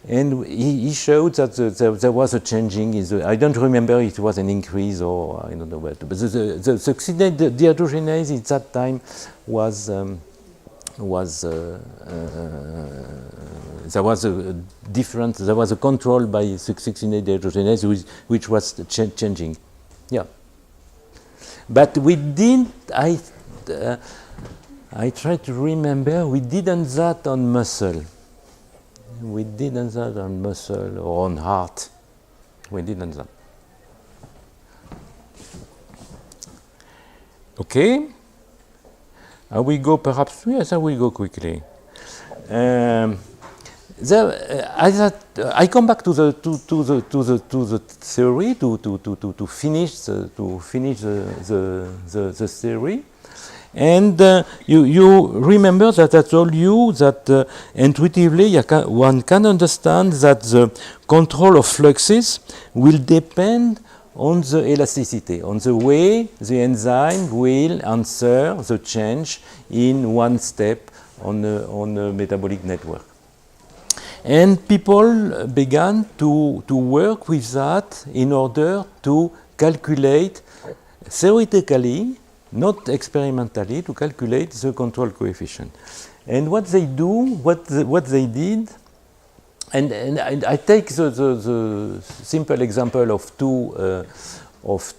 and he showed that there was a changing in the, I don't remember if it was an increase or I don't know what, but the succinate dehydrogenase at that time was there was a different, there was a control by succinate dehydrogenase which was changing. Yeah. But we didn't, I try to remember, we didn't that on muscle. We didn't that on muscle or on heart. We didn't that. Okay. I will go perhaps, yes, I will go quickly. I come back to the theory to finish the theory, and you remember that I told you that intuitively one can understand that the control of fluxes will depend on the elasticity, on the way the enzyme will answer the change in one step on a metabolic network. And people began to work with that in order to calculate theoretically, not experimentally, to calculate the control coefficient. And what they do, what they did, and I take the simple example of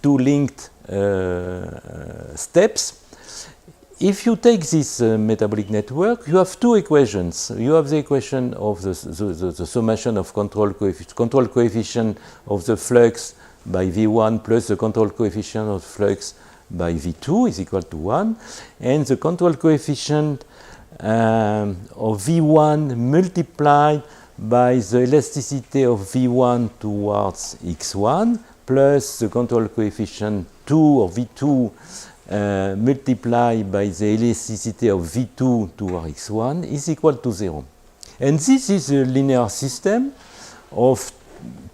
two linked steps. If you take this metabolic network, you have two equations. You have the equation of the summation of control coefficient of the flux by V1 plus the control coefficient of flux by V2 is equal to 1, and the control coefficient of V1 multiplied by the elasticity of V1 towards X1 plus the control coefficient 2 of V2 multiplied by the elasticity of V2 toward X1 is equal to 0. And this is a linear system of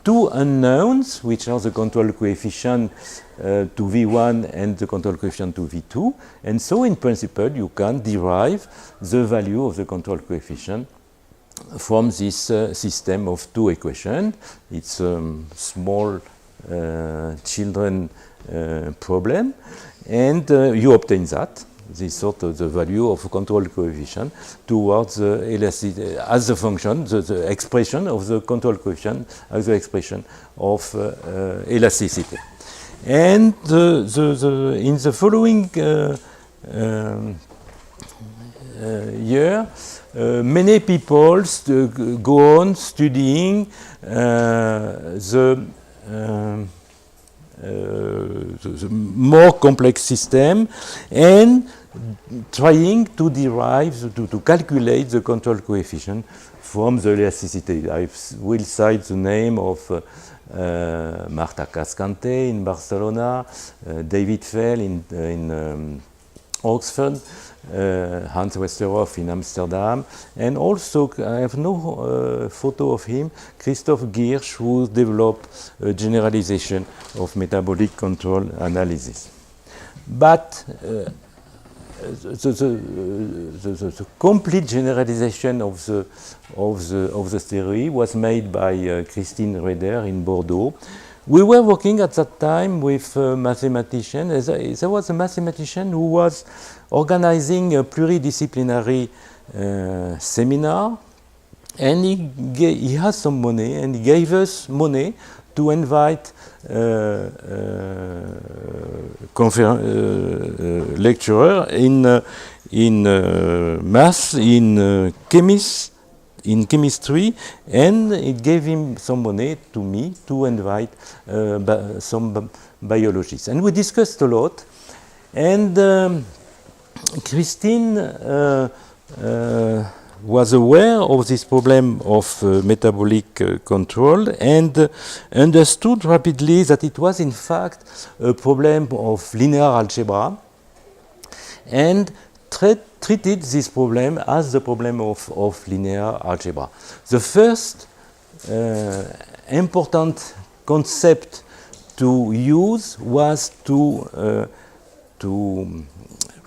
two unknowns, which are the control coefficient to V1 and the control coefficient to V2. And so in principle, you can derive the value of the control coefficient from this system of two equations. It's a small children problem. And you obtain that, this sort of the value of control coefficient towards the elasticity as a function, the expression of the control coefficient as the expression of elasticity. And in the following year, many people go on studying the more complex system and trying to derive, to calculate the control coefficient from the elasticity. I will cite the name of Marta Cascante in Barcelona, David Fell in Oxford, Hans Westerhoff in Amsterdam, and also I have no photo of him, Christoph Giersch, who developed a generalization of metabolic control analysis. But the complete generalization of the theory was made by Christine Reder in Bordeaux. We were working at that time with a mathematician. There was a mathematician who was organizing a pluridisciplinary seminar, and he has some money, and he gave us money to invite lecturer in math, in chemistry, and it gave him some money to me to invite some biologists. And we discussed a lot, and Christine was aware of this problem of metabolic control and understood rapidly that it was in fact a problem of linear algebra, and treated this problem as the problem of linear algebra. The first important concept to use was to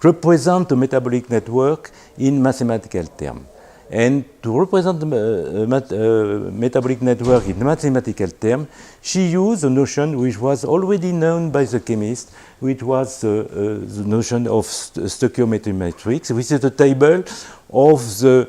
represent the metabolic network in mathematical terms. And to represent the metabolic network in mathematical terms, she used a notion which was already known by the chemist, which was the notion of stoichiometry matrix, which is a table of the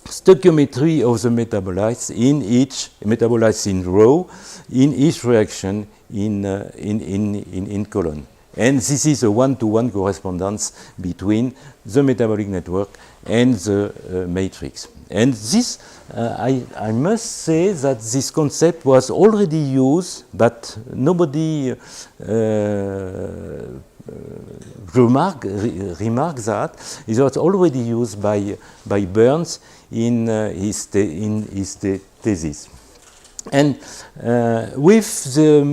stoichiometry of the metabolites in each metabolites in row, in each reaction in column. And this is a one-to-one correspondence between the metabolic network and the matrix. And this, I must say that this concept was already used, but nobody remarked that. It was already used by Burns in his thesis. And with the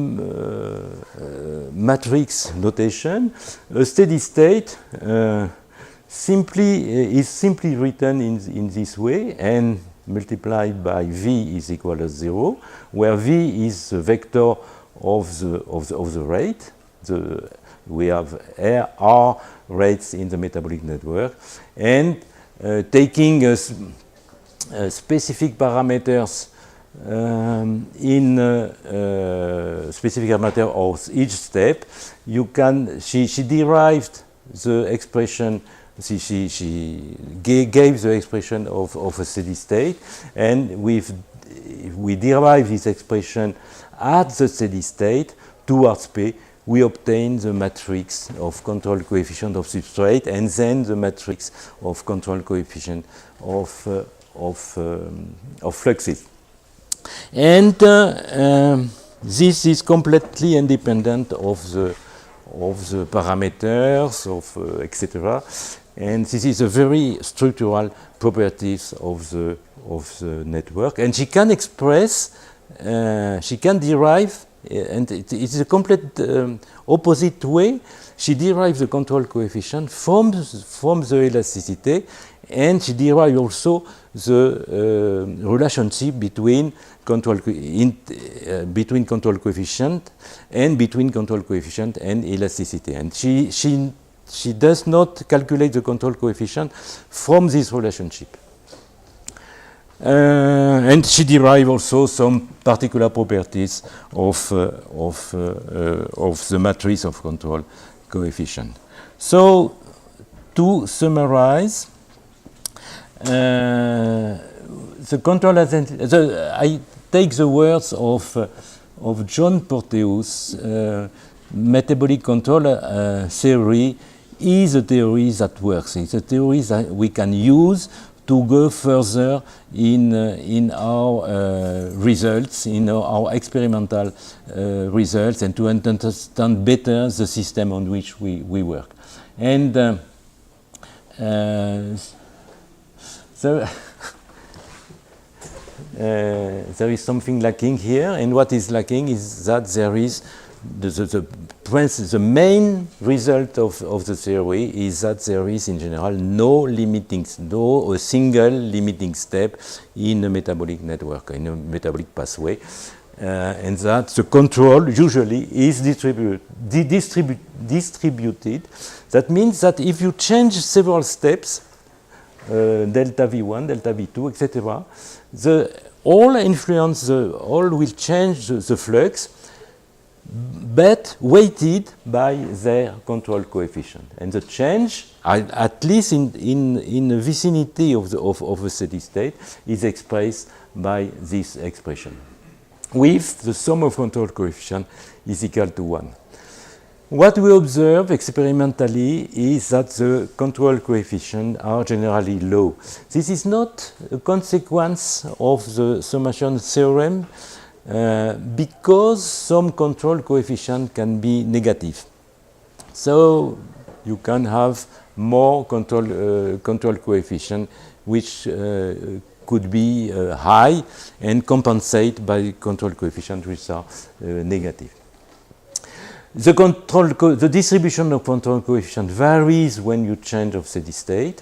matrix notation, a steady state is simply written in this way, and multiplied by v is equal to 0, where v is the vector of the rate. We have R rates in the metabolic network, and taking specific parameters in specific parameter of each step, you can. She derived the expression. She gave the expression of a steady state, and we derive this expression at the steady state towards P. We obtain the matrix of control coefficient of substrate, and then the matrix of control coefficient of fluxes. And this is completely independent of the parameters of etc. And this is a very structural properties of the network. And she can express, she can derive, and it is a complete opposite way. She derives the control coefficient from the elasticity, and she derives also the relationship between control coefficient and elasticity. And she does not calculate the control coefficient from this relationship. And she derives also some particular properties of the matrix of control coefficient. So, to summarize, the control I take the words of John Porteous. Metabolic control theory is a theory that works. It's a theory that we can use to go further in our results, in our experimental results, and to understand better the system on which we work. And so there is something lacking here, and what is lacking is that there is the the main result of the theory is that there is in general no a single limiting step in a metabolic network, in a metabolic pathway, and that the control usually is distributed. That means that if you change several steps, delta V1, delta V2, etc., all will change the flux, but weighted by their control coefficient. And the change, at least in the vicinity of a steady state, is expressed by this expression, with the sum of control coefficient is equal to 1. What we observe experimentally is that the control coefficients are generally low. This is not a consequence of the summation theorem, because some control coefficient can be negative. So you can have more control coefficient which could be high and compensate by control coefficient which are negative. The distribution of control coefficient varies when you change of steady state.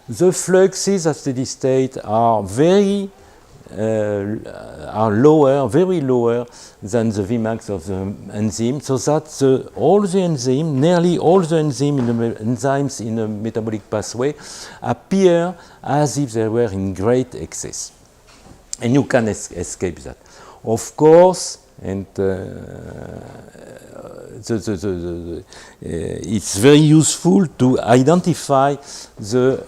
The fluxes at steady state are very lower than the Vmax of the enzyme, so that nearly all the enzymes in the metabolic pathway appear as if they were in great excess. And you can escape that. Of course, and it's very useful to identify the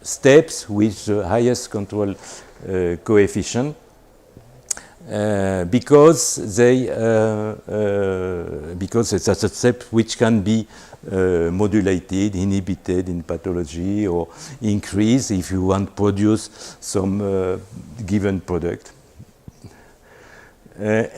steps with the highest control coefficient, because it's a step which can be modulated, inhibited in pathology, or increased if you want to produce some given product. I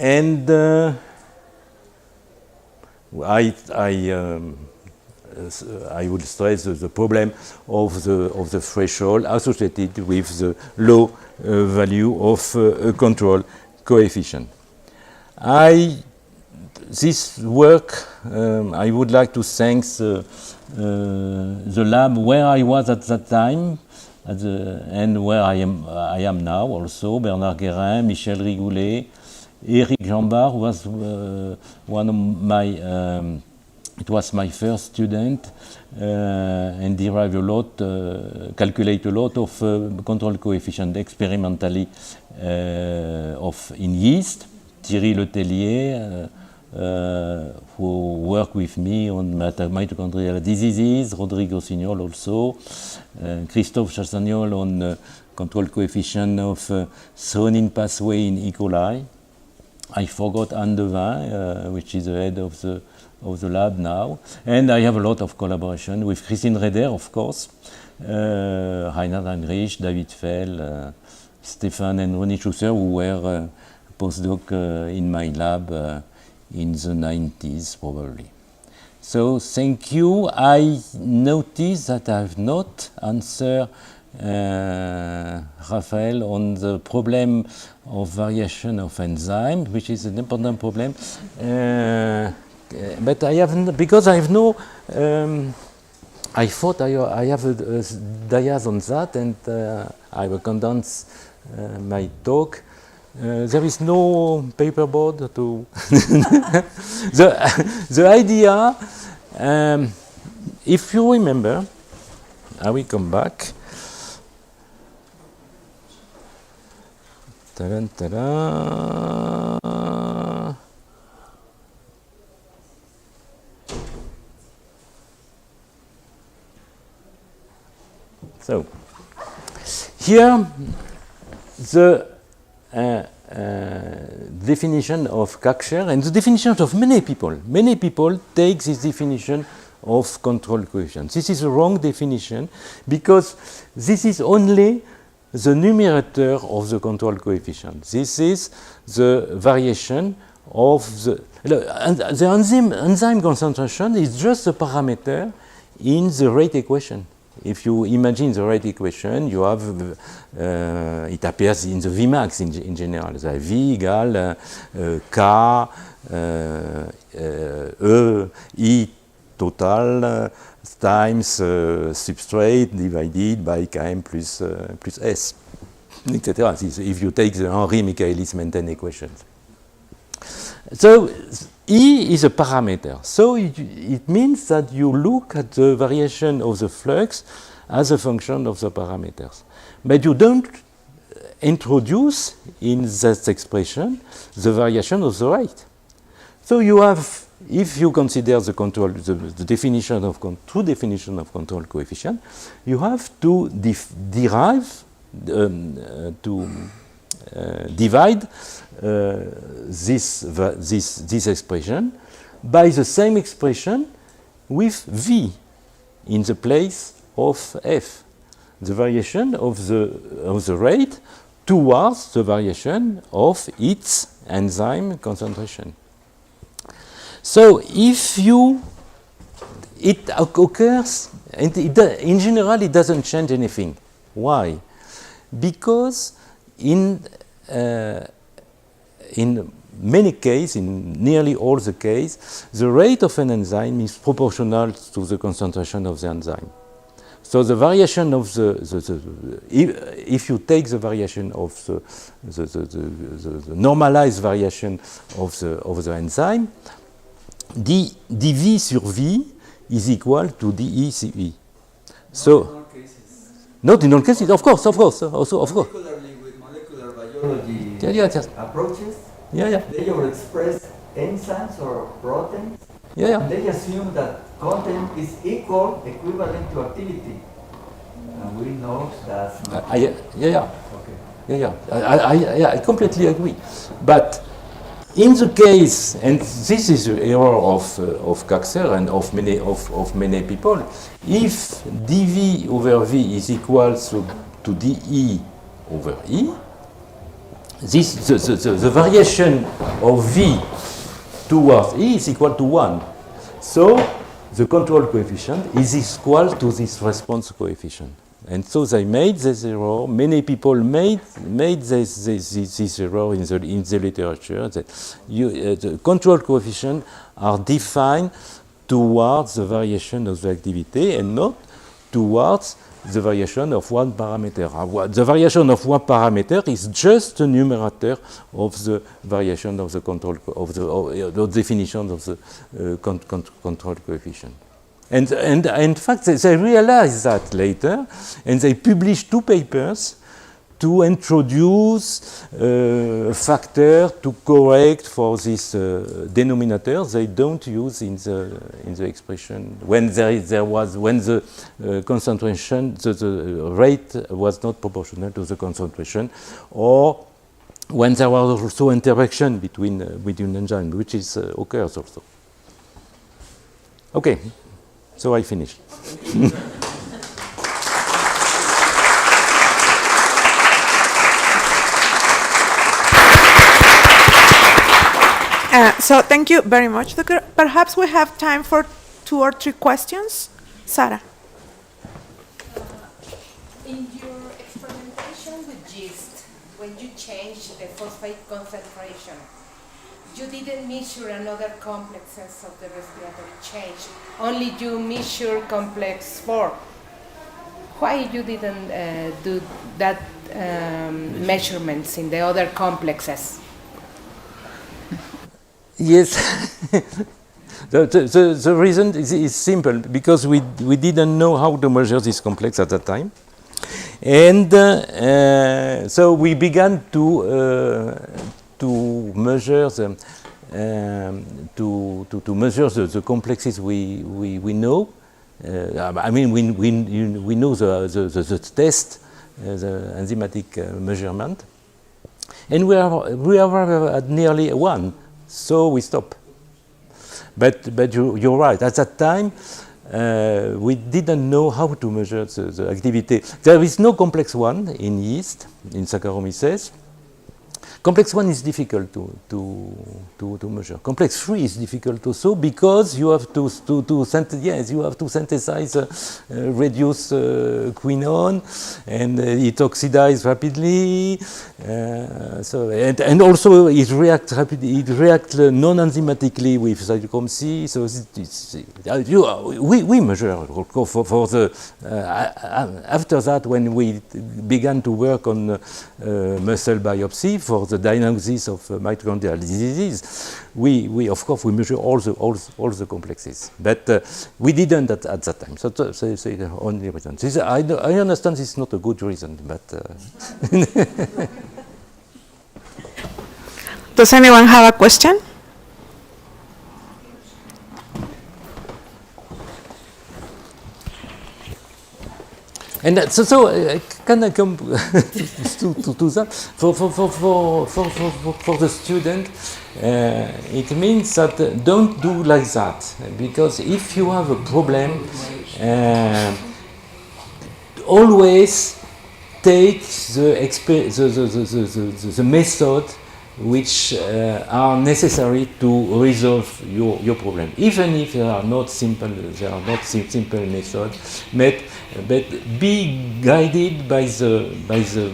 would stress the problem of the threshold associated with the low value of control coefficient. This work, I would like to thank the lab where I was at that time, and where I am now also. Bernard Guérin, Michel Rigoulet, Eric Jambard was one of my. It was my first student, and derived a lot, calculate a lot of control coefficient experimentally in yeast. Thierry Letellier, who worked with me on mitochondrial diseases, Rodrigo Signol also, Christophe Chassagnol on control coefficient of threonine pathway in E. coli. I forgot Anne Devin, which is the head of the lab now, and I have a lot of collaboration with Christine Reder, of course, Reinhard Heinrich, David Fell, Stefan and Ronnie Schuster, who were postdoc in my lab in the 90s, probably. So thank you. I noticed that I have not answered Raphael on the problem of variation of enzyme, which is an important problem. But I haven't, because I have no. I thought I have a dias on that, and I will condense my talk. There is no paperboard to. the idea, if you remember, I will come back. Ta-da, ta-da. So, here the definition of Kaksher and the definition of many people. Many people take this definition of control coefficient. This is a wrong definition, because this is only the numerator of the control coefficient. This is the variation of the enzyme concentration is just a parameter in the rate equation. If you imagine the rate equation, you have, it appears in the Vmax in general. The V equal K E total times substrate divided by Km plus S, etc. If you take the Henry-Michaelis-Menten equations. So E is a parameter. So it means that you look at the variation of the flux as a function of the parameters. But you don't introduce in that expression the variation of the rate. So you have, if you consider the control, the definition of true definition of control coefficient, you have to divide this expression by the same expression with V in the place of F, the variation of the rate towards the variation of its enzyme concentration. So if it occurs, and in general it doesn't change anything. Why? Because in many cases, in nearly all the cases, the rate of an enzyme is proportional to the concentration of the enzyme. So the variation of if you take the variation of the normalized variation of the enzyme, dV sur V is equal to dE CE. So, not in all cases, of course. Particularly with molecular biology approaches, they overexpress enzymes or proteins, and they assume that content is equivalent to activity. And we know that's not true. I completely agree. But in the case, and this is the error of Kaxer and of many people, if dV over V is equal to dE over E, the variation of V towards E is equal to 1. So the control coefficient is equal to this response coefficient. And so they made this error. Many people made this error in the literature. That the control coefficients are defined towards the variation of the activity and not towards the variation of one parameter. The variation of one parameter is just the numerator of the variation of the control the definition of the control coefficient. And in fact, they realized that later, and they published 2 papers to introduce a factor to correct for this denominator they don't use in the expression when the concentration, the rate was not proportional to the concentration, or when there was also interaction between enzymes, which occurs also. Okay. So I finished. So thank you very much, Doctor. Perhaps we have time for 2 or 3 questions. Sarah. In your experimentation with yeast, when you changed the phosphate concentration, you didn't measure another complexes of the respiratory change. Only you measure complex 4. Why you didn't do that measurements in the other complexes? Yes. The reason is simple, because we didn't know how to measure this complex at that time. And so we began to measure to measure the complexes we know. I mean, we know the test, the enzymatic measurement, and we are at nearly 1, so we stop. But you're right. At that time, we didn't know how to measure the activity. There is no complex 1 in yeast, in Saccharomyces. Complex 1 is difficult to measure. Complex 3 is difficult also because you have to synthesize reduce quinone, and it oxidizes rapidly. And also it reacts rapidly. It reacts non-enzymatically with cytochrome C. So we measure for the after that, when we began to work on muscle biopsy for the diagnosis of mitochondrial diseases, we of course we measure all the complexes, but we didn't at that time. So that's the only reason. I understand this is not a good reason, but. Does anyone have a question? And can I come to that? For the student, it means that don't do like that, because if you have a problem, always take the method which are necessary to resolve your problem, even if they are not simple methods. But be guided by the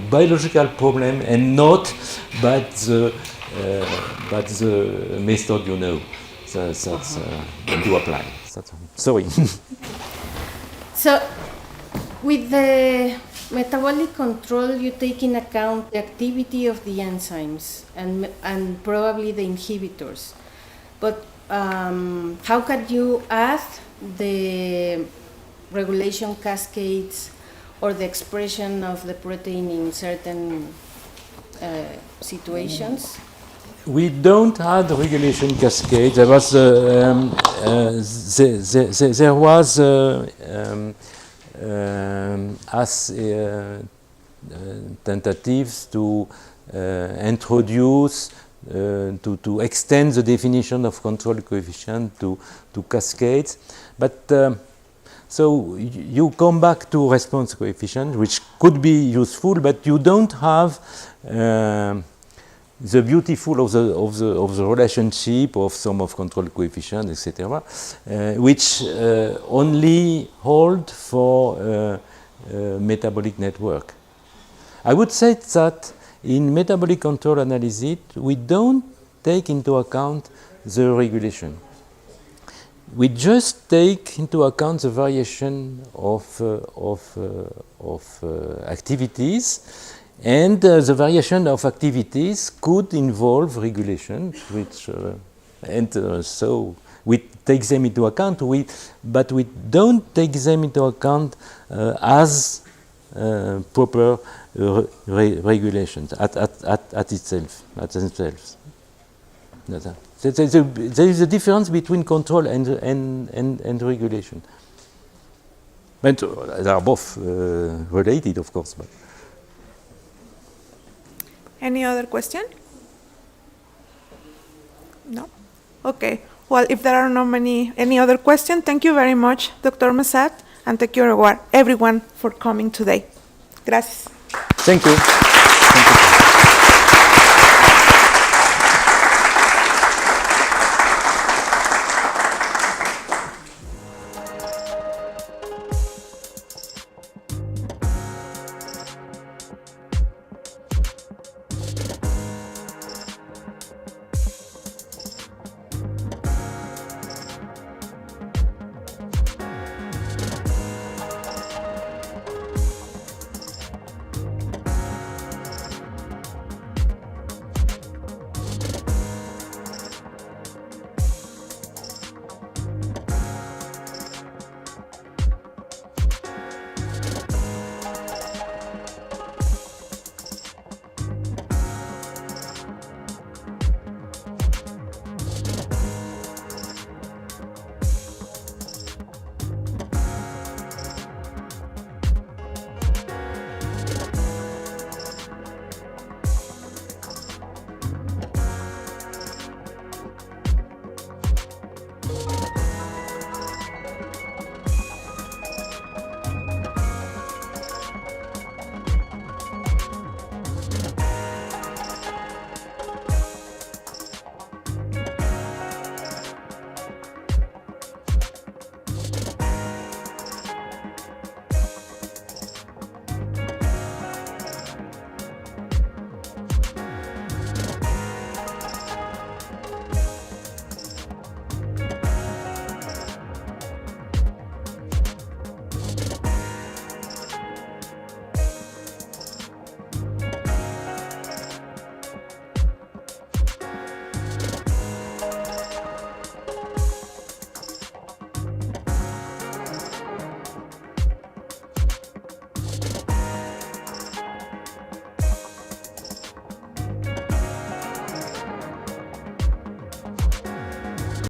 biological problem and not by the method you know. That's to apply. Sorry. So, with the metabolic control, you take in account the activity of the enzymes and probably the inhibitors. But how can you add the regulation cascades or the expression of the protein in certain situations? We don't have regulation cascade. There was tentatives to introduce to extend the definition of control coefficient to cascades, but so you come back to response coefficient, which could be useful, but you don't have the beautiful of the relationship of sum of control coefficient, etc., which only hold for metabolic network. I would say that in metabolic control analysis, we don't take into account the regulation. We just take into account the variation of activities, and the variation of activities could involve regulation, which so we take them into account. But we don't take them into account as proper regulations at themselves. There is a difference between control and regulation. But they are both related, of course. But. Any other question? No? Okay. Well, if there are any other questions, thank you very much, Dr. Mazat, and thank you everyone for coming today. Gracias. Thank you. Thank you.